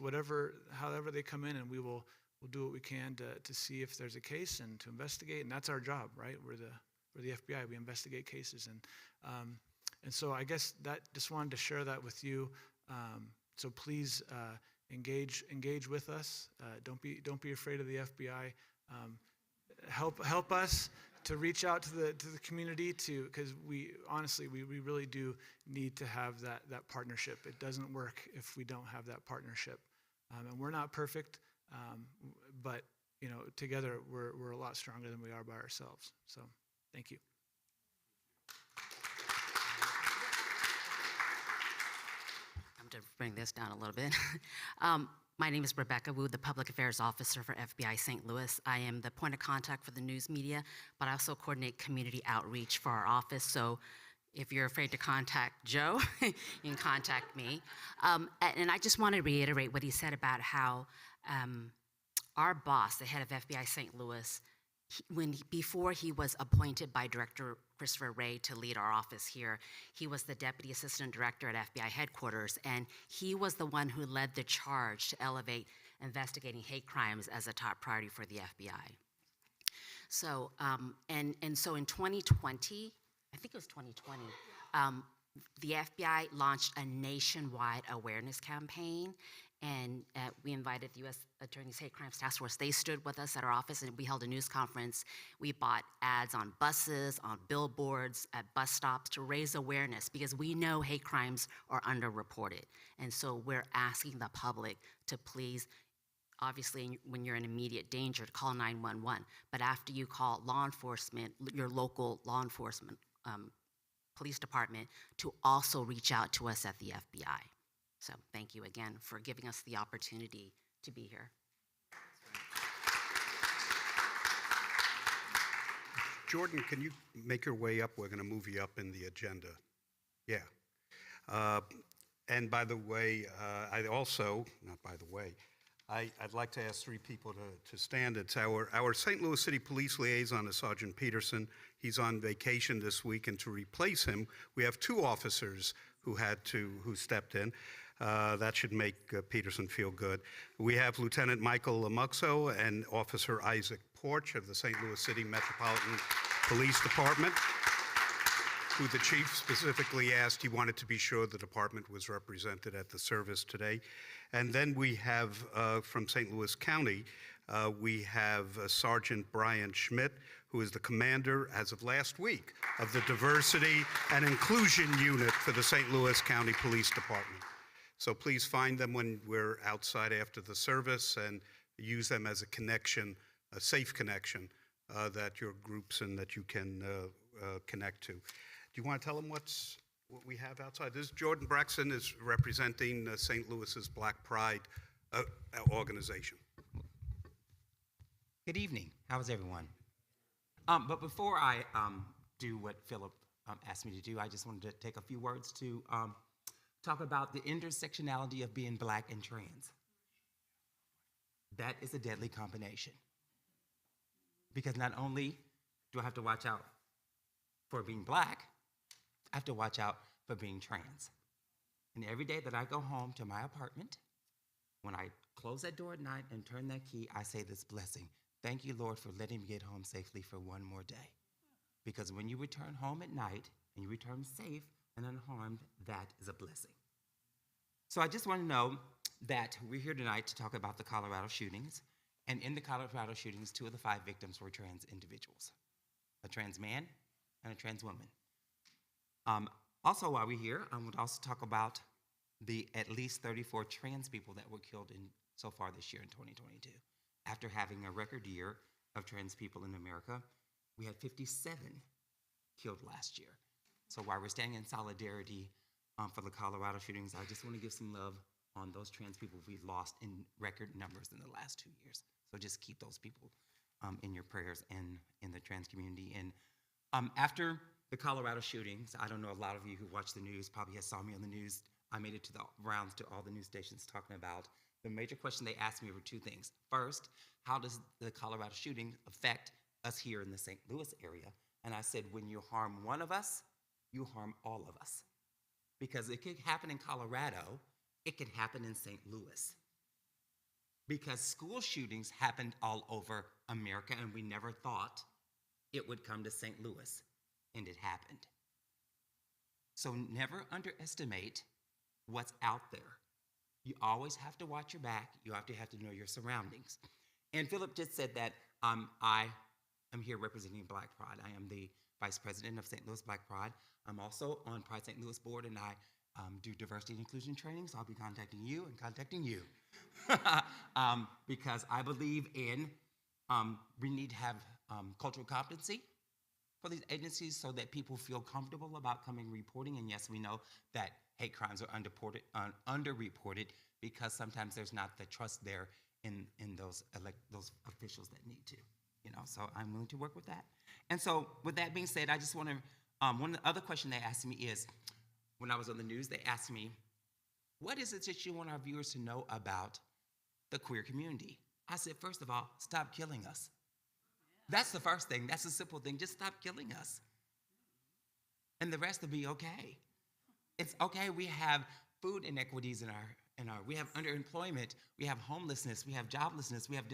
however they come in, and we'll do what we can to see if there's a case and to investigate. And that's our job, right? We're We're the FBI. We investigate cases, and so I guess that just wanted to share that with you. So please engage with us. Don't be afraid of the FBI. Help us to reach out to the community because we honestly really do need to have that partnership. It doesn't work if we don't have that partnership, and we're not perfect, but together we're a lot stronger than we are by ourselves. So thank you. I'm to bring this down a little bit. My name is Rebecca Wu, the Public Affairs Officer for FBI St. Louis. I am the point of contact for the news media, but I also coordinate community outreach for our office. So if you're afraid to contact Joe, you can contact me. And I just want to reiterate what he said about how our boss, the head of FBI St. Louis, before he was appointed by Director Christopher Wray to lead our office here, he was the Deputy Assistant Director at FBI headquarters, and he was the one who led the charge to elevate investigating hate crimes as a top priority for the FBI. So, so in 2020, I think it was 2020, the FBI launched a nationwide awareness campaign, and we invited the U.S. Attorney's Hate Crimes Task Force. They stood with us at our office, and we held a news conference. We bought ads on buses, on billboards, at bus stops to raise awareness because we know hate crimes are underreported. And so we're asking the public to please, obviously when you're in immediate danger, to call 911. But after you call law enforcement, your local law enforcement police department, to also reach out to us at the FBI. So thank you again for giving us the opportunity to be here. Jordan, can you make your way up? We're going to move you up in the agenda. Yeah. And by the way, I'd like to ask three people to stand. It's our St. Louis City Police Liaison is Sergeant Peterson. He's on vacation this week, and to replace him, we have two officers who stepped in. That should make Peterson feel good. We have Lieutenant Michael Lamuxo and Officer Isaac Porch of the St. Louis City Metropolitan Police Department, who the chief specifically asked. He wanted to be sure the department was represented at the service today. And then we have, from St. Louis County, we have Sergeant Brian Schmidt, who is the commander, as of last week, of the Diversity and Inclusion Unit for the St. Louis County Police Department. So please find them when we're outside after the service and use them as a connection, a safe connection that your groups and that you can connect to. Do you want to tell them what we have outside? This is Jordan Braxton is representing St. Louis's Black Pride organization. Good evening. How is everyone? But before I do what Philip asked me to do, I just wanted to take a few words to talk about the intersectionality of being Black and trans. That is a deadly combination. Because not only do I have to watch out for being Black, I have to watch out for being trans. And every day that I go home to my apartment, when I close that door at night and turn that key, I say this blessing. Thank you, Lord, for letting me get home safely for one more day. Because when you return home at night and you return safe and unharmed, that is a blessing. So I just want to know that we're here tonight to talk about the Colorado shootings. And in the Colorado shootings, 2 of the 5 victims were trans individuals, a trans man and a trans woman. Also, while we're here, I would also talk about the at least 34 trans people that were killed so far this year in 2022. After having a record year of trans people in America, we had 57 killed last year. So while we're standing in solidarity for the Colorado shootings, I just want to give some love on those trans people we've lost in record numbers in the last 2 years. So just keep those people in your prayers and in the trans community. And after the Colorado shootings, I don't know, a lot of you who watch the news probably saw me on the news. I made it to the rounds to all the news stations talking about the major question they asked me were 2 things. First, how does the Colorado shooting affect us here in the St. Louis area? And I said, when you harm one of us, you harm all of us. Because it could happen in Colorado, it could happen in St. Louis. Because school shootings happened all over America, and we never thought it would come to St. Louis, and it happened. So never underestimate what's out there. You always have to watch your back. You have to know your surroundings. And Philip just said that I am here representing Black Pride. I am the vice president of St. Louis Black Pride. I'm also on Pride St. Louis board, and I do diversity and inclusion training, so I'll be contacting you because I believe in we need to have cultural competency for these agencies so that people feel comfortable about coming reporting. And yes, we know that hate crimes are underreported because sometimes there's not the trust there in those officials that need to, so I'm willing to work with that. And so with that being said, I just want to, one of the other question they asked me is, when I was on the news, they asked me, what is it that you want our viewers to know about the queer community? I said, first of all, stop killing us. That's the first thing. That's a simple thing. Just stop killing us. And the rest will be okay. It's okay. We have food inequities we have underemployment, we have homelessness, we have joblessness, we have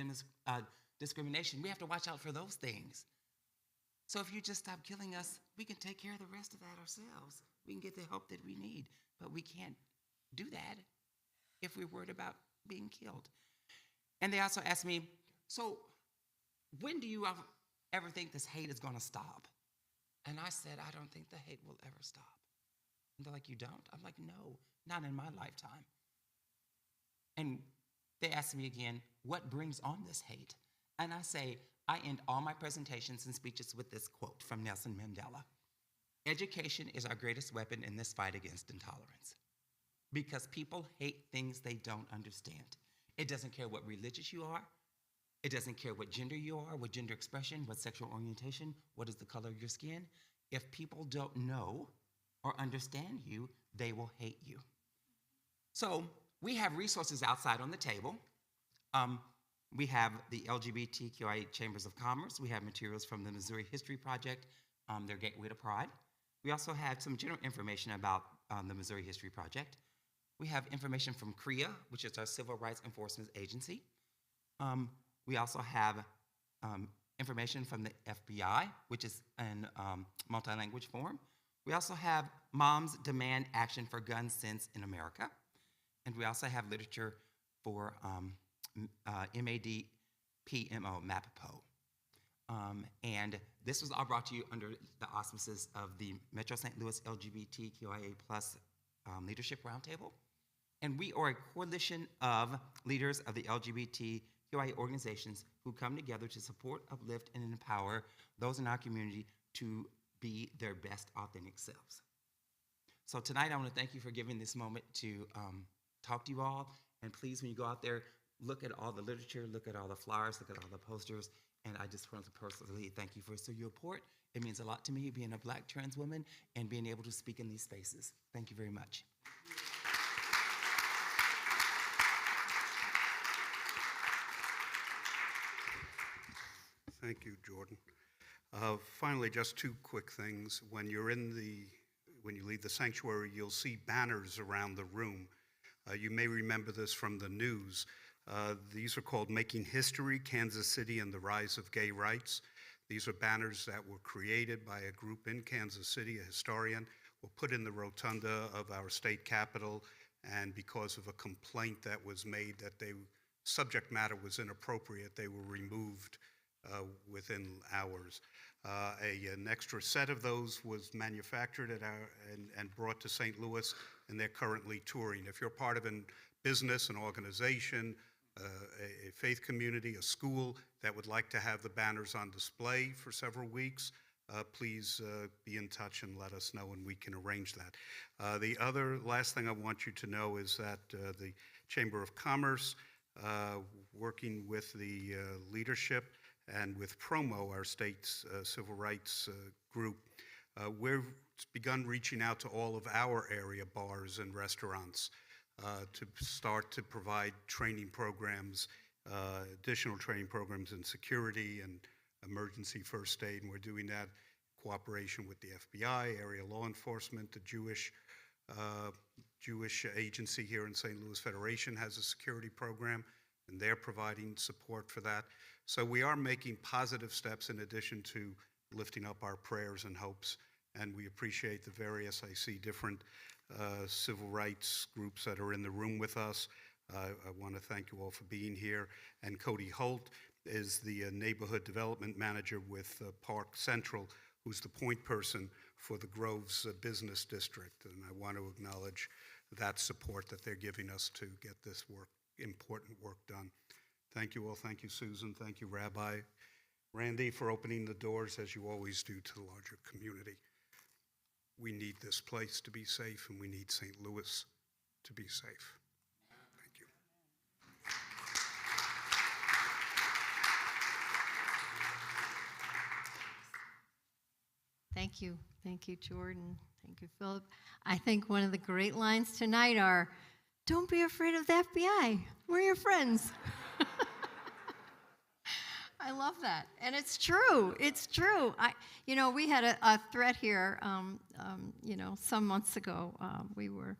discrimination. We have to watch out for those things. So if you just stop killing us, we can take care of the rest of that ourselves. We can get the help that we need, but we can't do that if we're worried about being killed. And they also asked me, so when do you ever think this hate is going to stop? And I said, I don't think the hate will ever stop. And they're like, you don't? I'm like, no, not in my lifetime. And they asked me again, what brings on this hate? And I say, I end all my presentations and speeches with this quote from Nelson Mandela. Education is our greatest weapon in this fight against intolerance. Because people hate things they don't understand. It doesn't care what religious you are. It doesn't care what gender you are, what gender expression, what sexual orientation, what is the color of your skin. If people don't know or understand you, they will hate you. So we have resources outside on the table. We have the LGBTQIA Chambers of Commerce. We have materials from the Missouri History Project, their Gateway to Pride. We also have some general information about the Missouri History Project. We have information from CREA, which is our Civil Rights Enforcement Agency. We also have information from the FBI, which is in multi-language form. We also have Moms Demand Action for Gun Sense in America. And we also have literature for MADPMO, MAPPO. And this was all brought to you under the auspices of the Metro St. Louis LGBTQIA+ Leadership Roundtable. And we are a coalition of leaders of the LGBTQIA organizations who come together to support, uplift, and empower those in our community to be their best authentic selves. So tonight I want to thank you for giving this moment to talk to you all. And please, when you go out there, look at all the literature, look at all the flyers, look at all the posters. And I just want to personally thank you for your support. It means a lot to me being a Black trans woman and being able to speak in these spaces. Thank you very much. Thank you, Jordan. Finally, just two quick things. When you leave the sanctuary, you'll see banners around the room. You may remember this from the news. These are called Making History, Kansas City and the Rise of Gay Rights. These are banners that were created by a group in Kansas City, a historian, were put in the rotunda of our state capitol, and because of a complaint that was made that subject matter was inappropriate, they were removed within hours. An extra set of those was manufactured and brought to St. Louis, and they're currently touring. If you're part of a business, an organization, a faith community, a school that would like to have the banners on display for several weeks, please be in touch and let us know, and we can arrange that. The last thing I want you to know is that the Chamber of Commerce, working with the leadership and with PROMO, our state's civil rights group, we've begun reaching out to all of our area bars and restaurants to start to provide training programs, additional training programs in security and emergency first aid, and we're doing that in cooperation with the FBI, area law enforcement, the Jewish agency here in St. Louis Federation has a security program, and they're providing support for that. So we are making positive steps in addition to lifting up our prayers and hopes. And we appreciate the various, I see different civil rights groups that are in the room with us. I want to thank you all for being here. And Cody Holt is the neighborhood development manager with Park Central, who's the point person for the Groves Business District. And I want to acknowledge that support that they're giving us to get this work, important work done. Thank you all. Thank you, Susan. Thank you, Rabbi Randy, for opening the doors, as you always do, to the larger community. We need this place to be safe, and we need St. Louis to be safe. Thank you. Thank you. Thank you, Jordan. Thank you, Philip. I think one of the great lines tonight are, "Don't be afraid of the FBI. We're your friends." I love that. And it's true. It's true. We had a threat here, some months ago. We were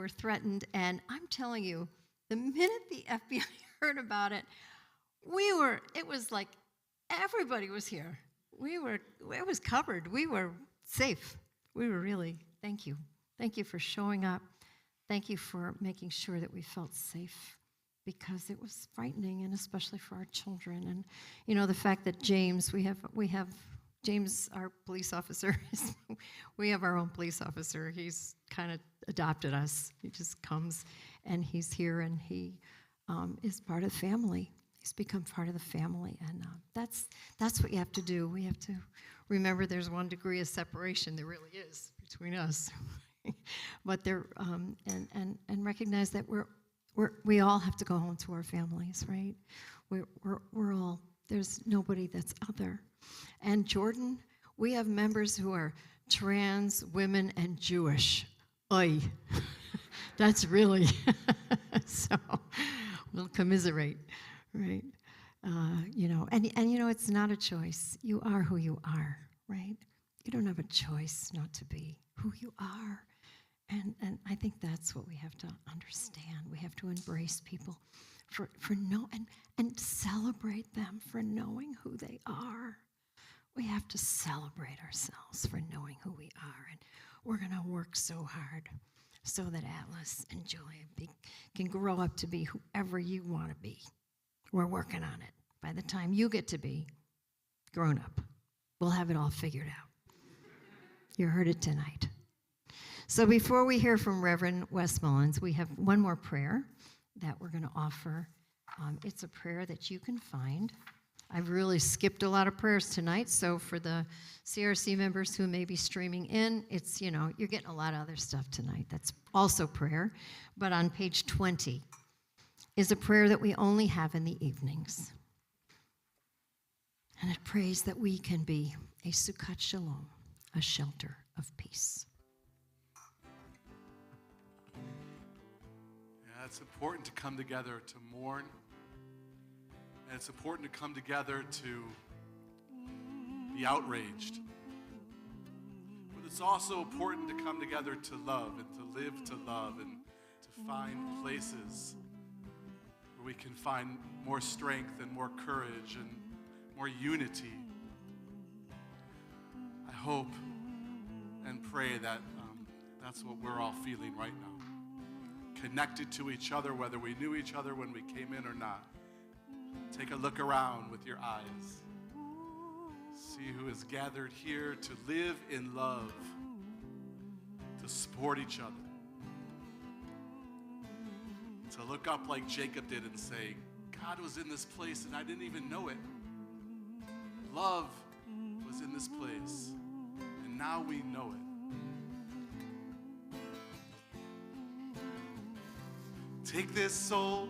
threatened. And I'm telling you, the minute the FBI heard about it, it was like everybody was here. It was covered. We were safe. We were really, thank you. Thank you for showing up. Thank you for making sure that we felt safe, because it was frightening, and especially for our children. And the fact that James, we have James, our police officer, we have our own police officer. He's kind of adopted us. He just comes and he's here, and he is part of the family. He's become part of the family, and that's what you have to do. We have to remember there's one degree of separation. There really is between us, but there and recognize that we all have to go home to our families, right? We're all, there's nobody that's other. And Jordan, we have members who are trans, women, and Jewish. Oy, that's really so. We'll commiserate. Right? It's not a choice. You are who you are, right? You don't have a choice not to be who you are. And I think that's what we have to understand. We have to embrace people and celebrate them for knowing who they are. We have to celebrate ourselves for knowing who we are. And we're going to work so hard so that Atlas and Julia can grow up to be whoever you want to be. We're working on it. By the time you get to be grown up, we'll have it all figured out. You heard it tonight. So before we hear from Reverend Westmullins, we have one more prayer that we're going to offer. It's a prayer that you can find. I've really skipped a lot of prayers tonight, so for the CRC members who may be streaming in, it's, you're getting a lot of other stuff tonight. That's also prayer. But on page 20, is a prayer that we only have in the evenings. And it prays that we can be a Sukkot Shalom, a shelter of peace. Yeah, it's important to come together to mourn. And it's important to come together to be outraged. But it's also important to come together to love and to live to love and to find places where we can find more strength and more courage and more unity. I hope and pray that that's what we're all feeling right now. Connected to each other, whether we knew each other when we came in or not. Take a look around with your eyes. See who is gathered here to live in love, to support each other. To look up like Jacob did and say, God was in this place and I didn't even know it. Love was in this place and now we know it. Take this soul,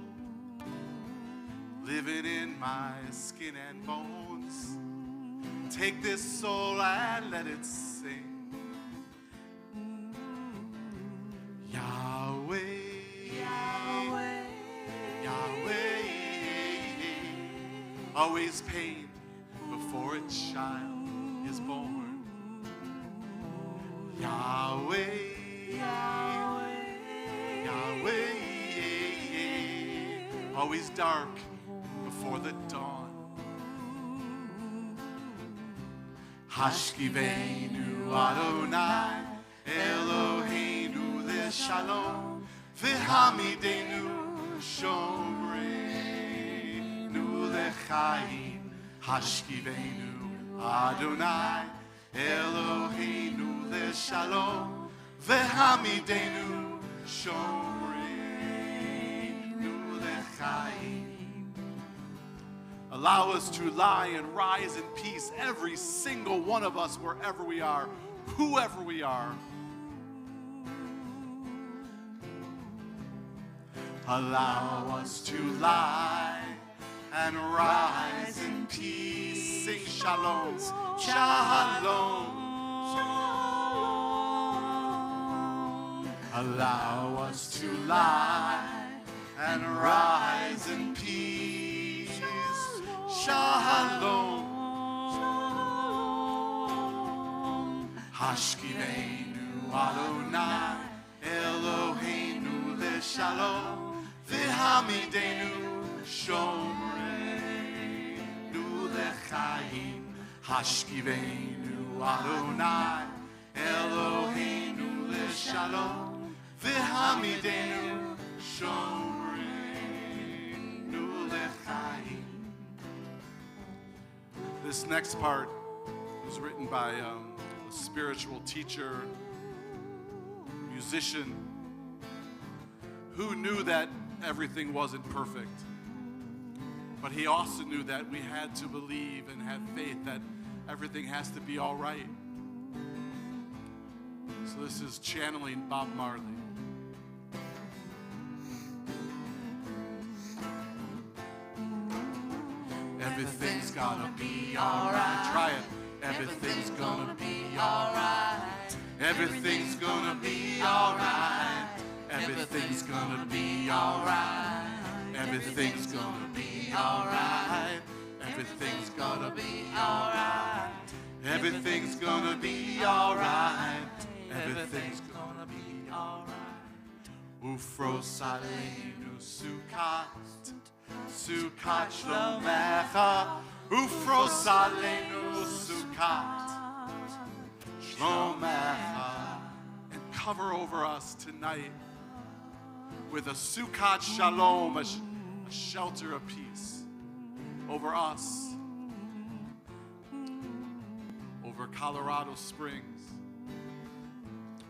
living in my skin and bones. Take this soul and let it sing. Yahweh, Yahweh, Yahweh. Always pain before a child is born. Yahweh, Yahweh, Yahweh. Always dark before the dawn. Hashkiveinu Adonai, Eloheinu leShalom, v'hamidenu shomreinu lechaim. Hashkiveinu Adonai, Eloheinu leShalom, v'hamidenu shomreinu lechaim. Allow us to lie and rise in peace, every single one of us, wherever we are, whoever we are. Allow us to lie and rise in peace. Sing shalom, shalom. Allow us to lie and rise in peace. Shalom. Hashkiveinu Adonai, Eloheinu leShalom, v'hamidenu shomreinu lechaim. Hashkiveinu Adonai, Eloheinu leShalom, v'hamidenu shomreinu lechaim. This next part was written by a spiritual teacher, musician, who knew that everything wasn't perfect. But he also knew that we had to believe and have faith that everything has to be all right. So this is channeling Bob Marley. Everything's gonna be alright. Try it. Everything's gonna be alright. Everything's gonna be alright. Everything's gonna be alright. Everything's gonna be alright. Everything's gonna be alright. Everything's gonna be alright. Everything's gonna be alright. Ufros aleinu sukat. Sukat shlomecha, ufros aleinu sukat shlomecha. And cover over us tonight with a sukat shalom, a shelter of peace over us, over Colorado Springs,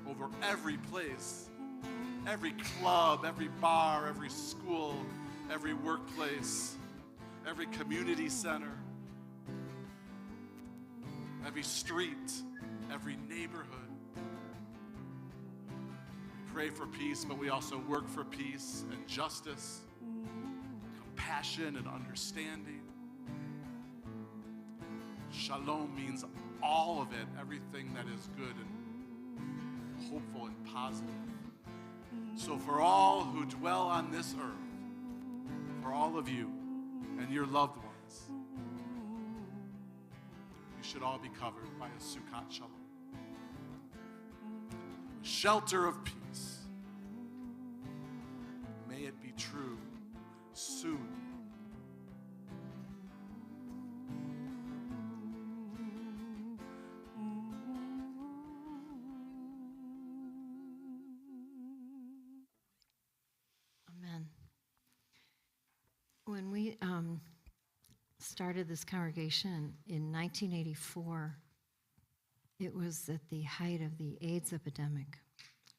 over every place, every club, every bar, every school, every workplace, every community center, every street, every neighborhood. We pray for peace, but we also work for peace and justice, compassion and understanding. Shalom means all of it, everything that is good and hopeful and positive. So for all who dwell on this earth, for all of you and your loved ones, you should all be covered by a Sukkot Shalom. A shelter of peace. May it be true soon. Amen. When we started this congregation in 1984, it was at the height of the AIDS epidemic,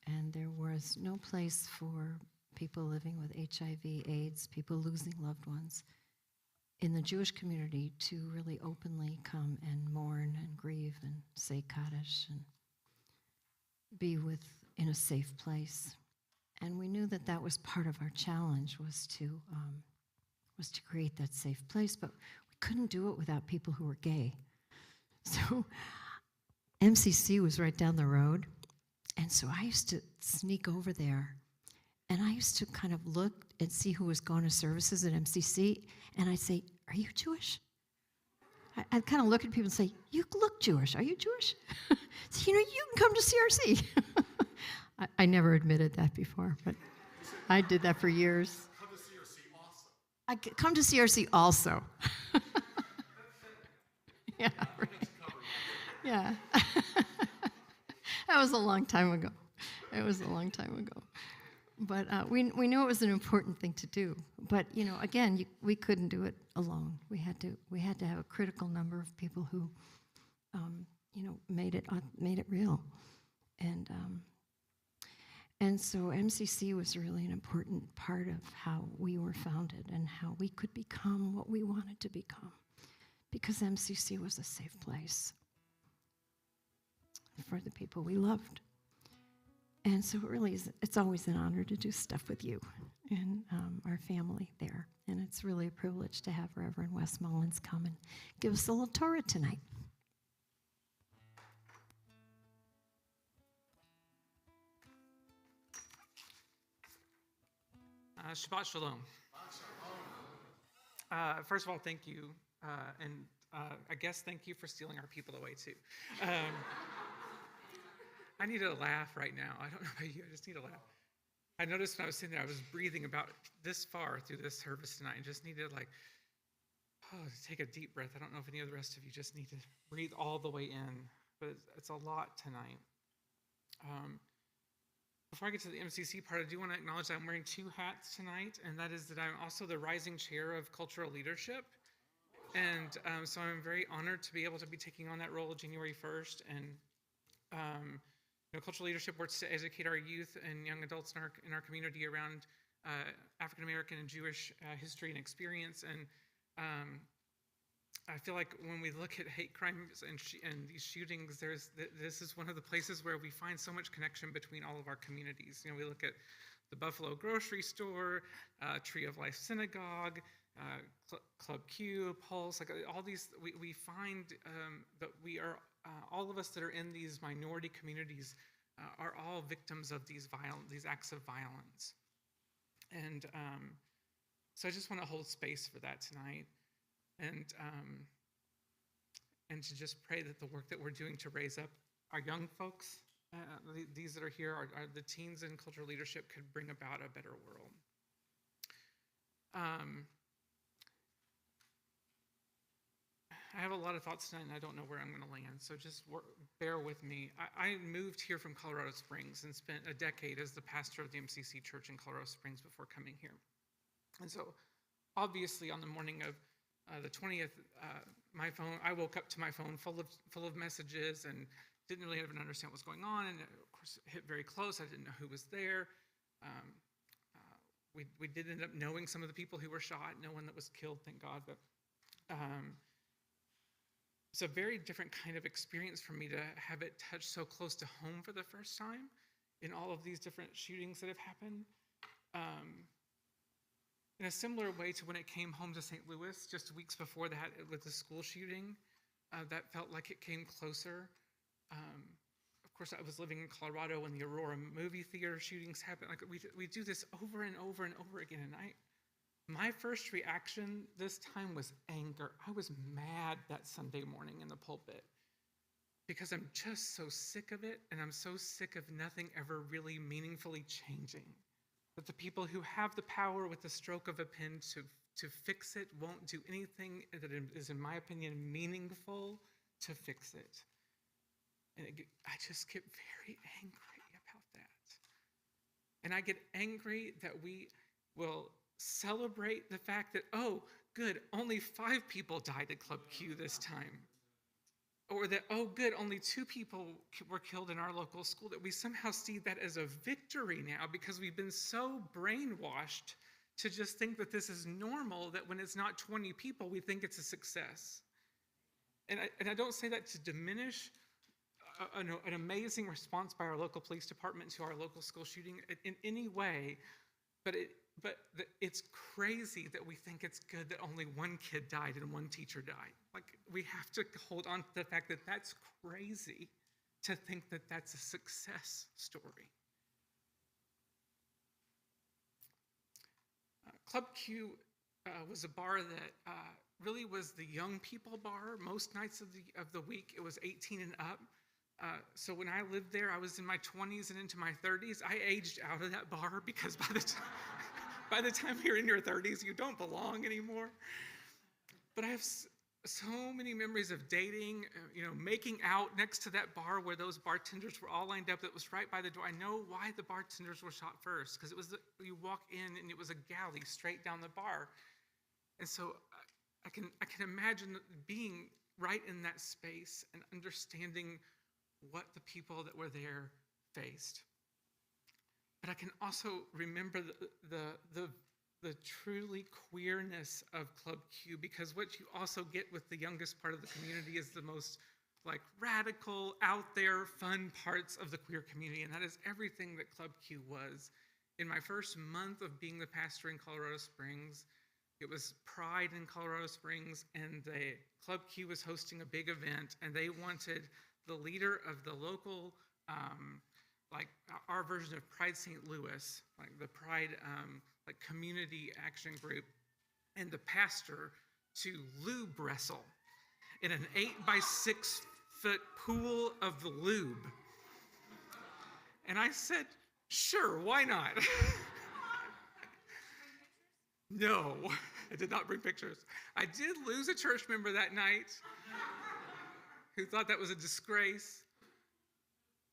and there was no place for people living with HIV, AIDS, people losing loved ones in the Jewish community to really openly come and mourn and grieve and say Kaddish and be in a safe place. And we knew that that was part of our challenge, was to create that safe place, but we couldn't do it without people who were gay. So MCC was right down the road, and so I used to sneak over there, and I used to kind of look and see who was going to services at MCC, and I'd say, "Are you Jewish?" I'd kind of look at people and say, "You look Jewish. Are you Jewish?" So, you can come to CRC. I never admitted that before, but I did that for years. Come to CRC also. I come to CRC also. Yeah, right. Yeah. That was a long time ago. It was a long time ago. But we knew it was an important thing to do. But, again, we couldn't do it alone. We had to have a critical number of people who, made it real. And so MCC was really an important part of how we were founded and how we could become what we wanted to become, because MCC was a safe place for the people we loved. And so it's always an honor to do stuff with you and our family there. And it's really a privilege to have Reverend Wes Mullins come and give us a little Torah tonight. Shabbat Shalom. First of all, thank you. And I guess thank you for stealing our people away, too. I need to laugh right now. I don't know about you. I just need to laugh. I noticed when I was sitting there, I was breathing about this far through this service tonight and just needed to take a deep breath. I don't know if any of the rest of you just need to breathe all the way in, but it's a lot tonight. Before I get to the MCC part, I do want to acknowledge that I'm wearing two hats tonight, and that is that I'm also the rising chair of cultural leadership. And so I'm very honored to be able to be taking on that role January 1st. And cultural leadership works to educate our youth and young adults in our community around African American and Jewish history and experience. And I feel like when we look at hate crimes and these shootings, this is one of the places where we find so much connection between all of our communities. We look at the Buffalo grocery store, Tree of Life Synagogue, Club Q, Pulse, all these. We find that we are all of us that are in these minority communities are all victims of these acts of violence. And so I just want to hold space for that tonight. And to just pray that the work that we're doing to raise up our young folks, these that are here, are the teens in cultural leadership, could bring about a better world. I have a lot of thoughts tonight, and I don't know where I'm going to land, so just bear with me. I moved here from Colorado Springs and spent a decade as the pastor of the MCC Church in Colorado Springs before coming here. And so, obviously, on the morning of the 20th, I woke up to my phone full of messages and didn't really even understand what was going on. And of course, it hit very close. I didn't know who was there. We did end up knowing some of the people who were shot. No one that was killed, thank God. But it's a very different kind of experience for me to have it touch so close to home for the first time in all of these different shootings that have happened. In a similar way to when it came home to St. Louis just weeks before that with the school shooting, that felt like it came closer. Of course, I was living in Colorado when the Aurora movie theater shootings happened. We do this over and over and over again. And my first reaction this time was anger. I was mad that Sunday morning in the pulpit because I'm just so sick of it, and I'm so sick of nothing ever really meaningfully changing. That the people who have the power with the stroke of a pen to fix it won't do anything that is, in my opinion, meaningful to fix it. And I just get very angry about that. And I get angry that we will celebrate the fact that, oh, good, only 5 people died at Club Q this time. Or that, oh, good, only 2 people were killed in our local school, that we somehow see that as a victory now because we've been so brainwashed to just think that this is normal, that when it's not 20 people, we think it's a success. And I don't say that to diminish an amazing response by our local police department to our local school shooting in any way, but it's crazy that we think it's good that only 1 kid died and 1 teacher died. We have to hold on to the fact that that's crazy to think that that's a success story. Club Q was a bar that really was the young people bar. Most nights of the week, it was 18 and up. So when I lived there, I was in my 20s and into my 30s. I aged out of that bar because by the time you're in your 30s, you don't belong anymore. But I have so many memories of dating, making out next to that bar where those bartenders were all lined up. That was right by the door. I know why the bartenders were shot first, because you walk in and it was a galley straight down the bar. And so I can imagine being right in that space and understanding what the people that were there faced. But I can also remember the truly queerness of Club Q, because what you also get with the youngest part of the community is the most radical, out there, fun parts of the queer community, and that is everything that Club Q was. In my first month of being the pastor in Colorado Springs, it was Pride in Colorado Springs, and the Club Q was hosting a big event, and they wanted the leader of the local, our version of Pride St. Louis, the Pride community action group, and the pastor to lube wrestle in an 8-by-6-foot pool of lube. And I said, sure, why not? No, I did not bring pictures. I did lose a church member that night who thought that was a disgrace.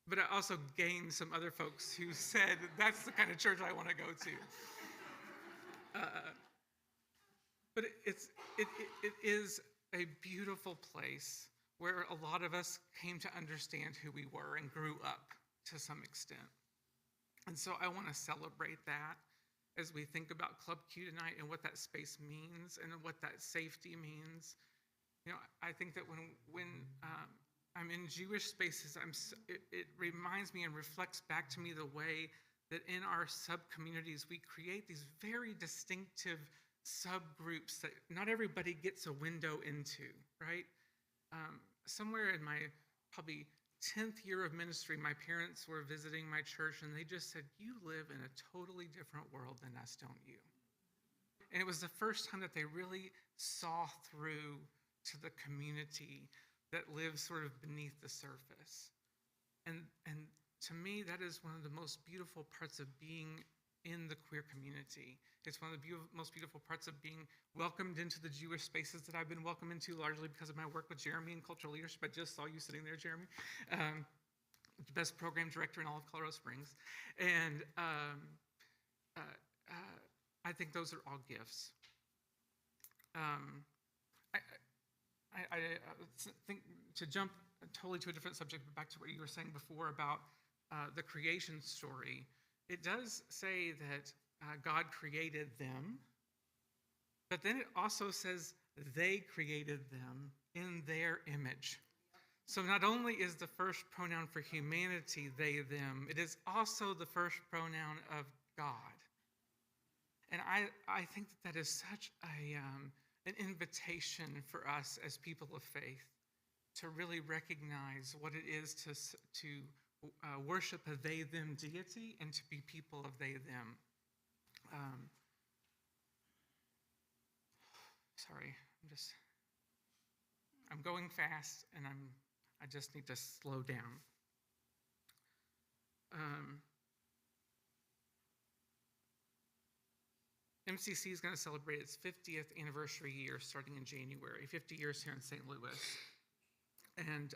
But I also gained some other folks who said, that's the kind of church I want to go to. But it is a beautiful place where a lot of us came to understand who we were and grew up to some extent. And so I want to celebrate that as we think about Club Q tonight and what that space means and what that safety means. I think that when I'm in Jewish spaces, it reminds me and reflects back to me the way that in our sub-communities, we create these very distinctive subgroups that not everybody gets a window into, right? Somewhere in my probably 10th year of ministry, my parents were visiting my church, and they just said, you live in a totally different world than us, don't you? And it was the first time that they really saw through to the community that lives sort of beneath the surface. And to me, that is one of the most beautiful parts of being in the queer community. It's one of the most beautiful parts of being welcomed into the Jewish spaces that I've been welcomed into, largely because of my work with Jeremy in cultural leadership. I just saw you sitting there, Jeremy. Best program director in all of Colorado Springs. And I think those are all gifts. I think, to jump totally to a different subject, but back to what you were saying before about the creation story, it does say that God created them, but then it also says they created them in their image. So not only is the first pronoun for humanity they, them, it is also the first pronoun of God. And I think that is such an invitation for us as people of faith to really recognize what it is to worship a they, them deity and to be people of they, them. Sorry, I'm going fast, and I just need to slow down. MCC is going to celebrate its 50th anniversary year starting in January, 50 years here in St. Louis. And,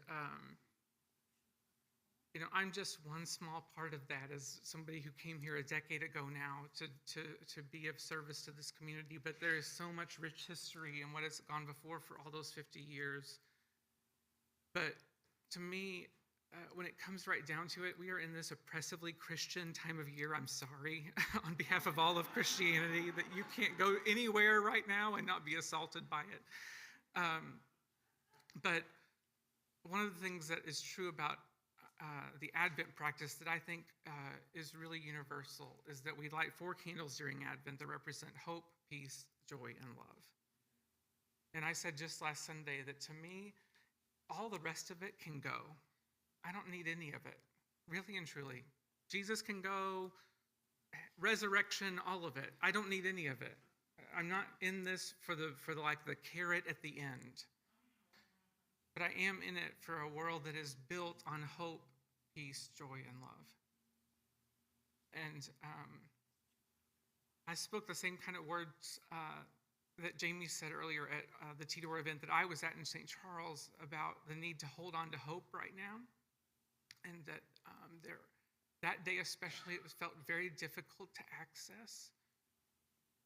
I'm just one small part of that as somebody who came here a decade ago now to be of service to this community. But there is so much rich history in what has gone before for all those 50 years. But to me, when it comes right down to it, we are in this oppressively Christian time of year. I'm sorry on behalf of all of Christianity that you can't go anywhere right now and not be assaulted by it. But one of the things that is true about the Advent practice that I think is really universal is that we light 4 candles during Advent that represent hope, peace, joy, and love. And I said just last Sunday that to me, all the rest of it can go. I don't need any of it, really and truly. Jesus can go, resurrection, all of it. I don't need any of it. I'm not in this for the carrot at the end. But I am in it for a world that is built on hope, peace, joy, and love. And I spoke the same kind of words that Jamie said earlier at the T-Door event that I was at in St. Charles about the need to hold on to hope right now, and that that day especially, it felt very difficult to access.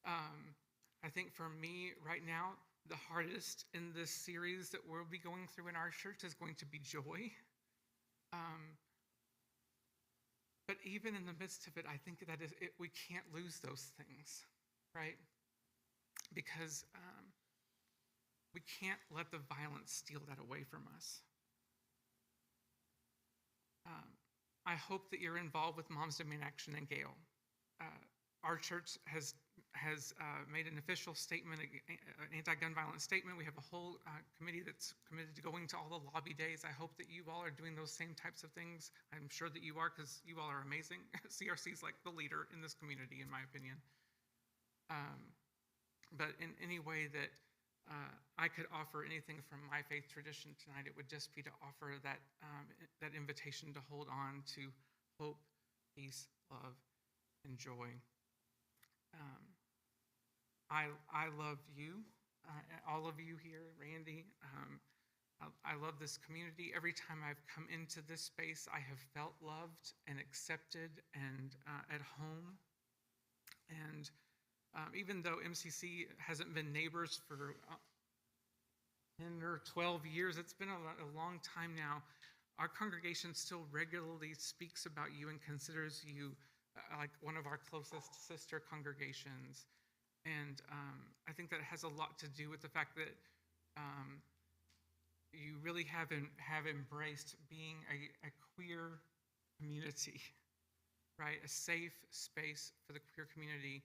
I think for me right now, the hardest in this series that we'll be going through in our church is going to be joy. But even in the midst of it, I think that we can't lose those things, right? Because we can't let the violence steal that away from us. I hope that you're involved with Moms Demand Action and Gale. Our church has made an official statement, an anti-gun violence statement. We have a whole committee that's committed to going to all the lobby days. I hope that you all are doing those same types of things. I'm sure that you are, because you all are amazing. CRC is like the leader in this community, in my opinion. But in any way that I could offer anything from my faith tradition tonight, it would just be to offer that invitation to hold on to hope, peace, love, and joy. I love you, all of you here, Randy. I love this community. Every time I've come into this space, I have felt loved and accepted and at home. And even though MCC hasn't been neighbors for 10 or 12 years, it's been a long time now, our congregation still regularly speaks about you and considers you like one of our closest sister congregations. And I think that has a lot to do with the fact that you really have embraced being a queer community, right? A safe space for the queer community.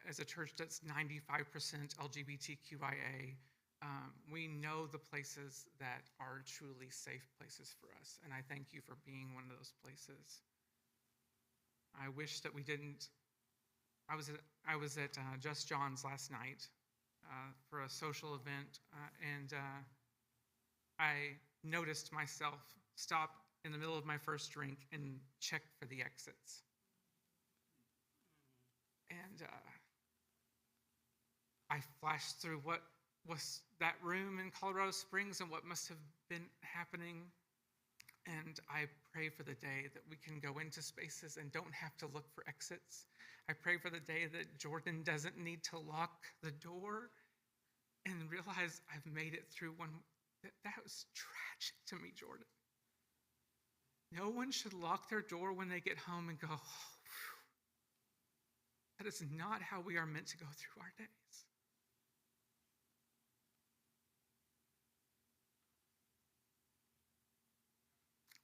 As a church that's 95% LGBTQIA, we know the places that are truly safe places for us, and I thank you for being one of those places. I wish that we didn't. I was at Just John's last night for a social event, and I noticed myself stop in the middle of my first drink and check for the exits. And I flashed through what was that room in Colorado Springs and what must have been happening. And I pray for the day that we can go into spaces and don't have to look for exits. I pray for the day that Jordan doesn't need to lock the door and realize I've made it through one. That was tragic to me, Jordan. No one should lock their door when they get home and go, oh, whew. That is not how we are meant to go through our days.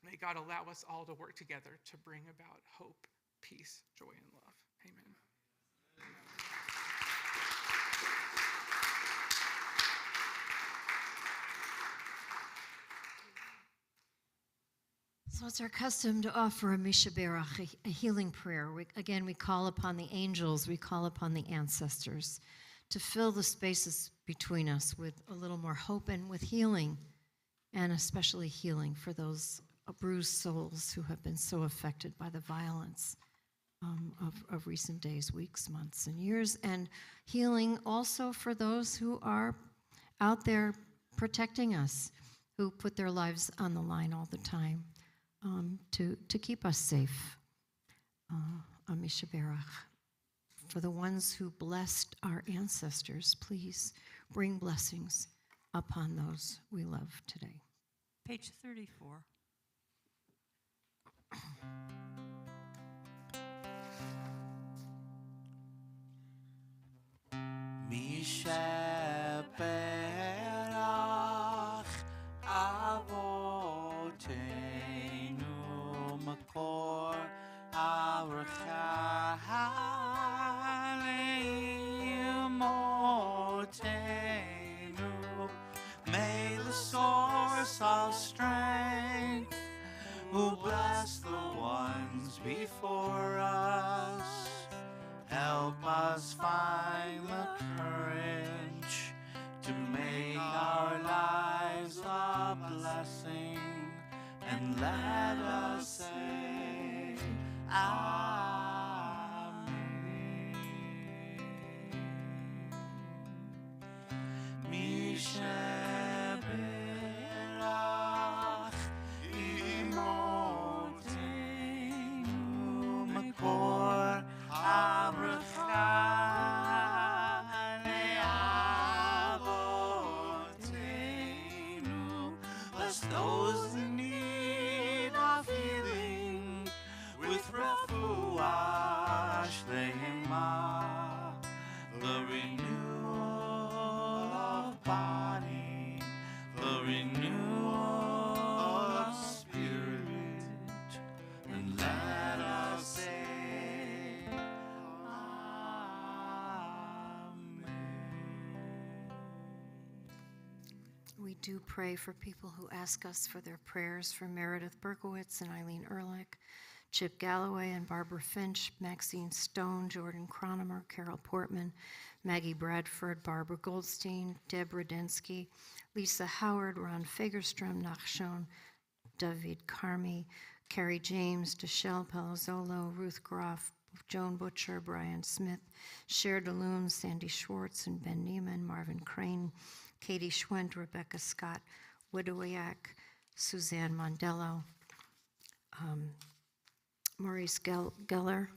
May God allow us all to work together to bring about hope, peace, joy, and love. Amen. So it's our custom to offer a Mishaberach, a healing prayer. We call upon the angels, we call upon the ancestors to fill the spaces between us with a little more hope and with healing, and especially healing for those bruised souls who have been so affected by the violence of recent days, weeks, months, and years, and healing also for those who are out there protecting us, who put their lives on the line all the time to keep us safe. Amisha Berach. For the ones who blessed our ancestors, please bring blessings upon those we love today. Page 34. Mishaberach Avoteinu Makor Avrachaleim Otenu. May the source of strength who bless the ones before us help us find the courage to make our lives a blessing, and let us say Amen. Sheberach Imotenu Makor Abracha Le'avotenu. Bless those in need of healing with refuah shlema, the renewal of body, the renewal of spirit, and let us say, We do pray for people who ask us for their prayers for Meredith Berkowitz and Eileen Ehrlich, Chip Galloway and Barbara Finch, Maxine Stone, Jordan Cronemer, Carol Portman, Maggie Bradford, Barbara Goldstein, Deb Rudensky, Lisa Howard, Ron Fagerstrom, Nachshon, David Carmi, Carrie James, Deshelle Palazzolo, Ruth Groff, Joan Butcher, Brian Smith, Cher DeLune, Sandy Schwartz, and Ben Neiman, Marvin Crane, Katie Schwent, Rebecca Scott, Widowiak, Suzanne Mondello, Maurice Guller,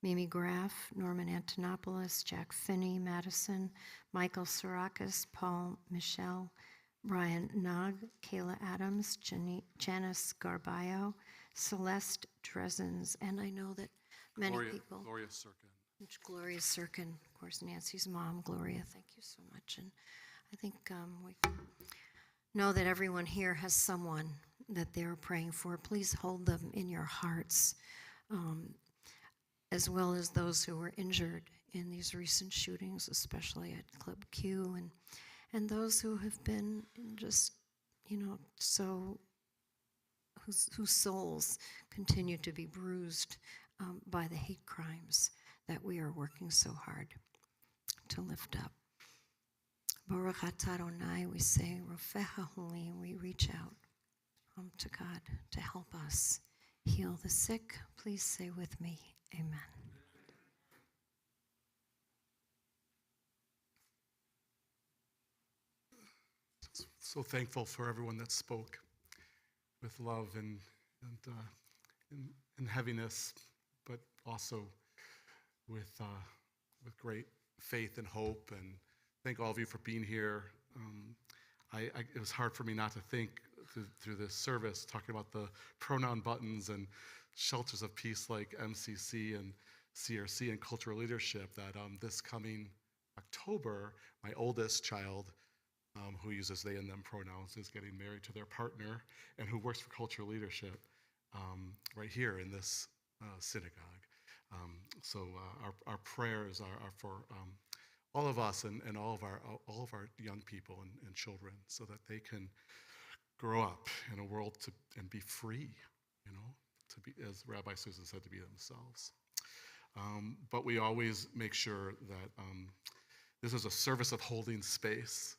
Mimi Graff, Norman Antonopoulos, Jack Finney, Madison, Michael Sorakis, Paul Michel, Brian Nog, Kayla Adams, Janice Garbayo, Celeste Dresens, and I know that many people. Gloria Sirkin. Gloria Sirkin, of course, Nancy's mom, Gloria, thank you so much. And I think we know that everyone here has someone that they're praying for. Please hold them in your hearts, as well as those who were injured in these recent shootings, especially at Club Q, and those who have been just, so whose souls continue to be bruised by the hate crimes that we are working so hard to lift up. Baruch atah Adonai, we say, Rofecha Holi, we reach out to God to help us heal the sick. Please say with me, amen. So thankful for everyone that spoke with love and heaviness, but also with great faith and hope. And thank all of you for being here. It was hard for me not to think through this service, talking about the pronoun buttons and shelters of peace like MCC and CRC and cultural leadership, that this coming October, my oldest child, who uses they and them pronouns, is getting married to their partner and who works for cultural leadership right here in this synagogue. So our prayers are for all of us and all of our young people and children, so that they can grow up in a world and be free, to be, as Rabbi Susan said, to be themselves. But we always make sure that this is a service of holding space.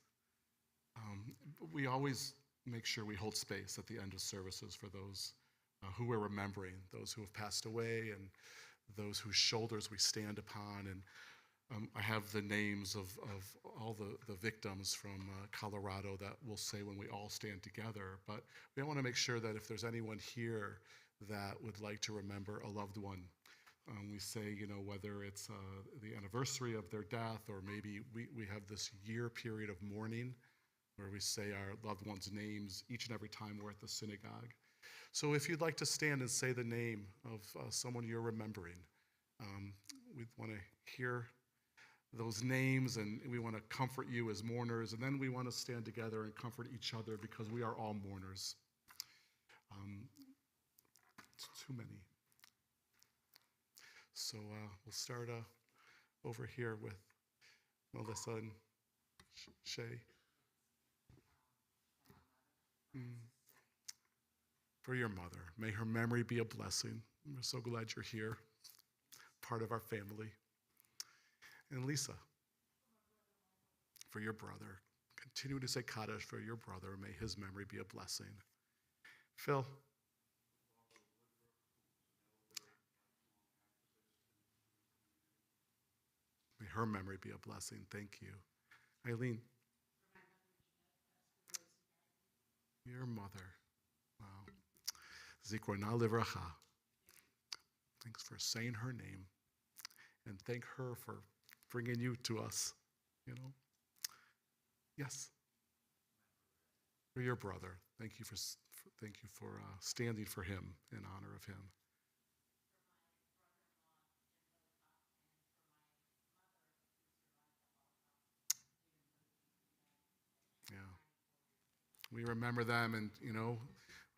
We always make sure we hold space at the end of services for those who we're remembering, those who have passed away, and those whose shoulders we stand upon. And I have the names of all the victims from Colorado that we'll say when we all stand together. But we want to make sure that if there's anyone here that would like to remember a loved one, we say, whether it's the anniversary of their death, or maybe we have this year period of mourning where we say our loved ones' names each and every time we're at the synagogue. So if you'd like to stand and say the name of someone you're remembering, we want to hear those names, and we want to comfort you as mourners, and then we want to stand together and comfort each other, because we are all mourners. It's too many. So we'll start over here with Melissa and Shay. For your mother, may her memory be a blessing. We're so glad you're here, part of our family. And Lisa, for your brother, continue to say Kaddish for your brother. May his memory be a blessing. Phil. May her memory be a blessing. Thank you. Eileen. Your mother. Wow. Zikrona livracha. Thanks for saying her name. And thank her for bringing you to us, you know. Yes. For your brother. Thank you for standing for him in honor of him. Yeah. We remember them, and we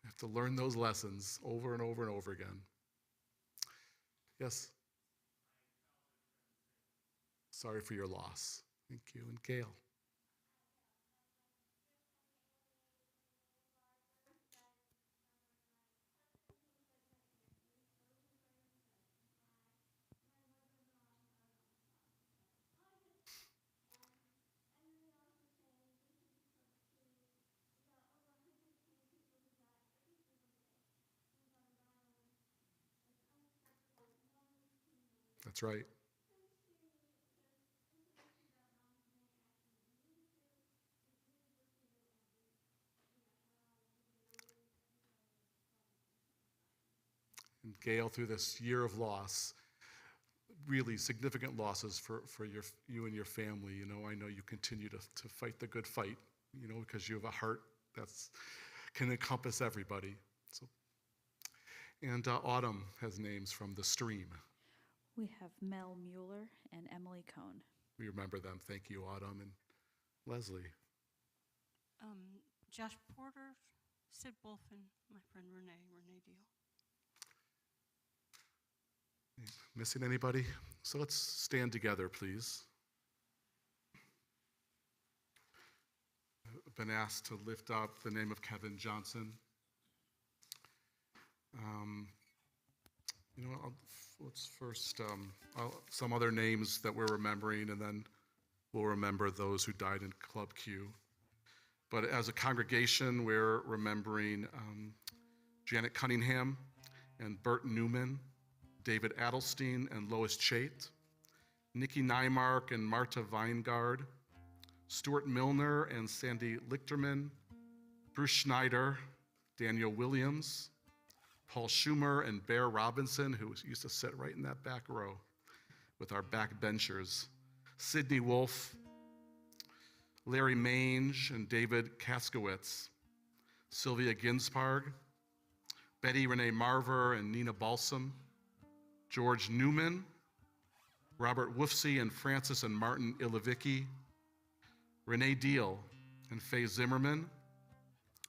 have to learn those lessons over and over and over again. Yes. Sorry for your loss. Thank you. And Gail. That's right. And Gail, through this year of loss, really significant losses for you and your family. I know you continue to fight the good fight, because you have a heart that can encompass everybody. So, and Autumn has names from the stream. We have Mel Mueller and Emily Cohn. We remember them. Thank you, Autumn. And Leslie. Josh Porter, Sid Wolf, and my friend Renee Deal. Missing anybody? So let's stand together, please. I've been asked to lift up the name of Kevin Johnson. Let's first, some other names that we're remembering, and then we'll remember those who died in Club Q. But as a congregation, we're remembering Janet Cunningham and Bert Newman, David Adelstein and Lois Chait, Nikki Nymark and Marta Weingard, Stuart Milner and Sandy Lichterman, Bruce Schneider, Daniel Williams, Paul Schumer and Bear Robinson, who used to sit right in that back row with our backbenchers, Sidney Wolf, Larry Mange and David Kaskowitz, Sylvia Ginsparg, Betty Renee Marver and Nina Balsam, George Newman, Robert Woofsey and Francis and Martin Ilovicki, Renee Deal and Faye Zimmerman,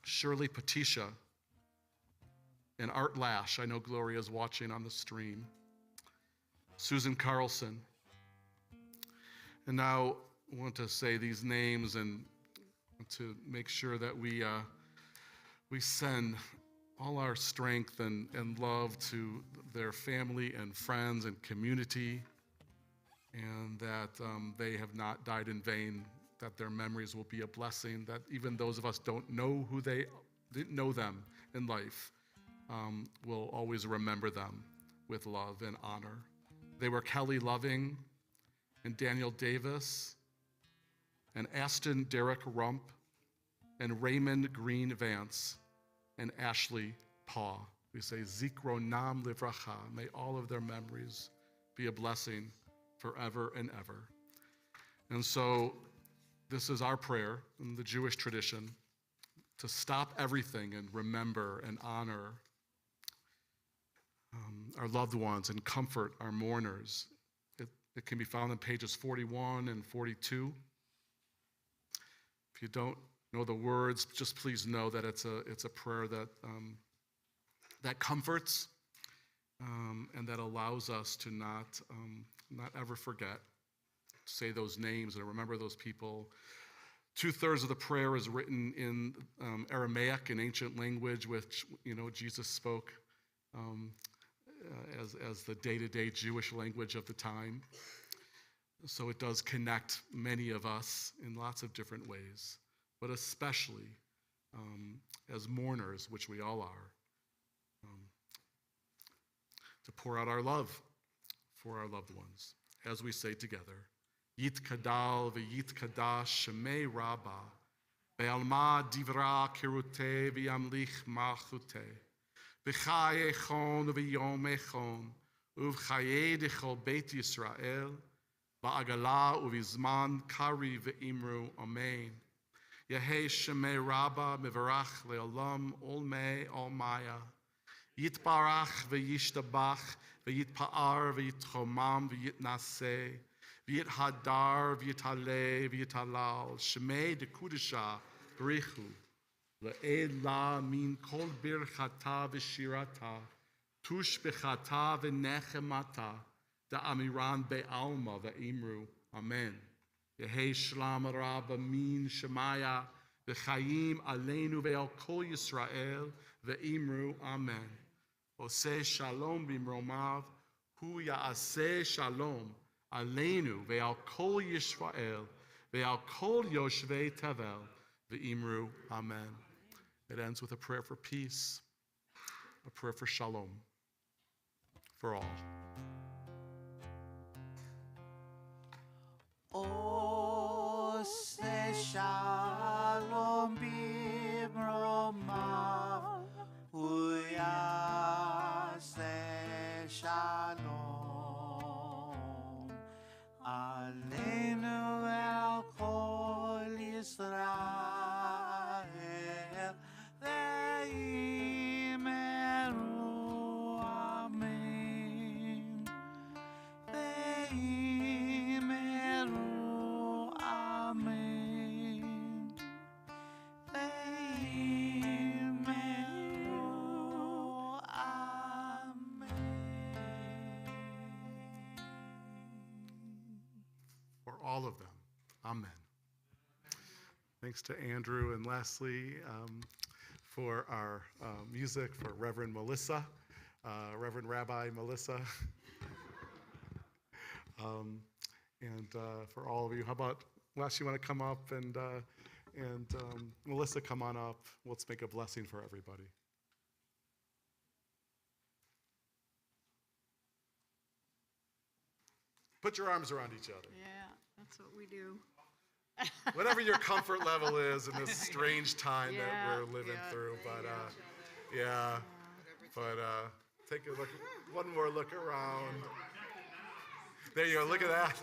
Shirley Patisha, and Art Lash. I know Gloria's watching on the stream. Susan Carlson. And now I want to say these names and to make sure that we send all our strength and love to their family and friends and community, and that they have not died in vain, that their memories will be a blessing, that even those of us don't know who they didn't know them in life, will always remember them with love and honor. They were Kelly Loving and Daniel Davis and Aston Derek Rump and Raymond Green Vance and Ashley Paw. We say Zikronam Livracha. May all of their memories be a blessing forever and ever. And so this is our prayer in the Jewish tradition, to stop everything and remember and honor our loved ones and comfort our mourners. It can be found on pages 41 and 42. If you don't know the words, just please know that it's a prayer that that comforts and that allows us to not ever forget, say those names and remember those people. 2/3 of the prayer is written in Aramaic, an ancient language which Jesus spoke as the day-to-day Jewish language of the time. So it does connect many of us in lots of different ways, but especially as mourners, which we all are, to pour out our love for our loved ones as we say together, Yitkadal v'yitkadash shemei Rabba, ve'alma divra kirute v'yamlich malchute, v'chaye echon v'yom echon, uv'chaye dechol Beit Yisrael, v'agala uv'izman kari v'imru amen. Yehei shemei Rabba mivarach le'olam olmei olmaya, Yitbarach v'yishtabach v'yitpa'ar v'yitchomam v'yitnaseh v'yithadar v'yitale v'yitalal shemei dekudesha b'richu le'ela min kol birchata v'shirata tush b'chata v'nechemata da'amiran be'alma v'imru amen. Yehei shlam rabba min shemaya v'chayim aleinu ve'al kol Yisrael v'imru amen. Oseh shalom bimromav, hu ya'aseh shalom aleinu ve'al kol Yisrael ve'al kol yoshvei tevel v'imru amen. It ends with a prayer for peace, a prayer for shalom for all. Oseh shalom bimromav, hu ya'aseh shalom aleinu ve'al kol Yisrael ve'imru amen. Ve'imru amen. Ve'imru For all of them, amen. Thanks to Andrew and Leslie for our music, for Reverend Melissa, Reverend Rabbi Melissa, and for all of you. How about, Les, you want to come up, and Melissa, come on up. Let's make a blessing for everybody. Put your arms around each other. Yeah, that's what we do. Whatever your comfort level is in this strange time that we're living through. But take a look, one more look around. There you go, look at that.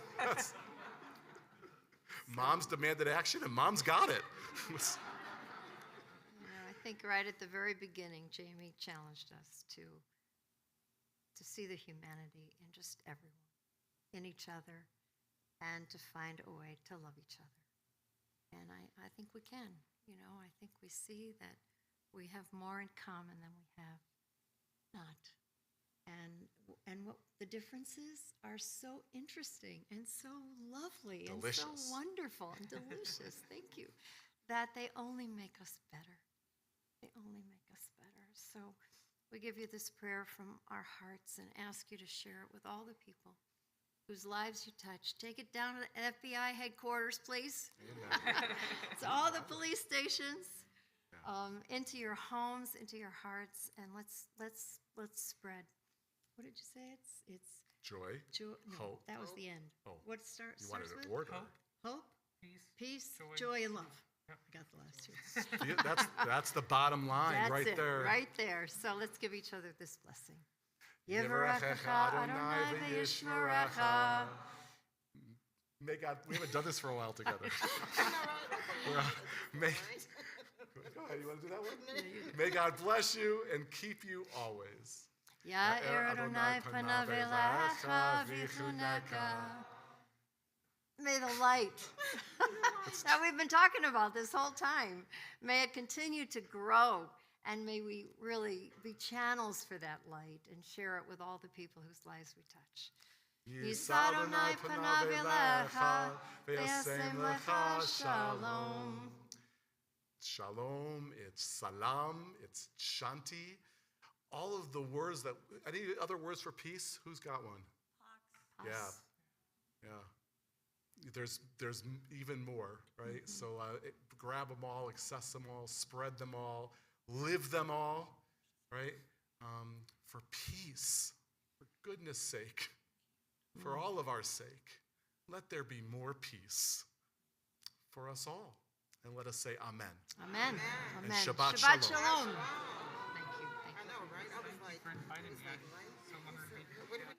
Mom's demanded action and Mom's got it. I think right at the very beginning, Jamie challenged us to see the humanity in just everyone, in each other, and to find a way to love each other. And I think we can, I think we see that we have more in common than we have not. And what the differences are so interesting and so lovely Delicious. and so wonderful and delicious, thank you, that they only make us better. They only make us better. So we give you this prayer from our hearts and ask you to share it with all the people whose lives you touch. Take it down to the FBI headquarters, please. To all the police stations, into your homes, into your hearts, and let's spread. What did you say? It's joy, no, hope. That was the end. Oh, what starts? You wanted with? an order. Hope, peace, joy, and love. I got the last two. That's the bottom line. That's right it, there. Right there. So let's give each other this blessing. Yivarechecha Adonai v'yishmerecha. May God, we haven't done this for a while together. Go ahead, you want to do that one? May God bless you and keep you always. Ya'er Adonai panav elecha v'chuneka. May the light that we've been talking about this whole time, may it continue to grow, and may we really be channels for that light and share it with all the people whose lives we touch. Yisa Adonai panav elecha v'yasem lecha shalom. Shalom, it's salam, it's shanti. All of the words that, any other words for peace? Who's got one? Pax. Yeah. There's even more, right? Mm-hmm. So grab them all, access them all, spread them all, live them all, right? For peace, for goodness sake, for all of our sake, let there be more peace for us all. And let us say amen. Amen. And Amen. Shabbat Shabbat shalom. shalom. Thank you. Thank you. I know, right? I was like, for inviting is me. that I'm right? so honored to be here. What do we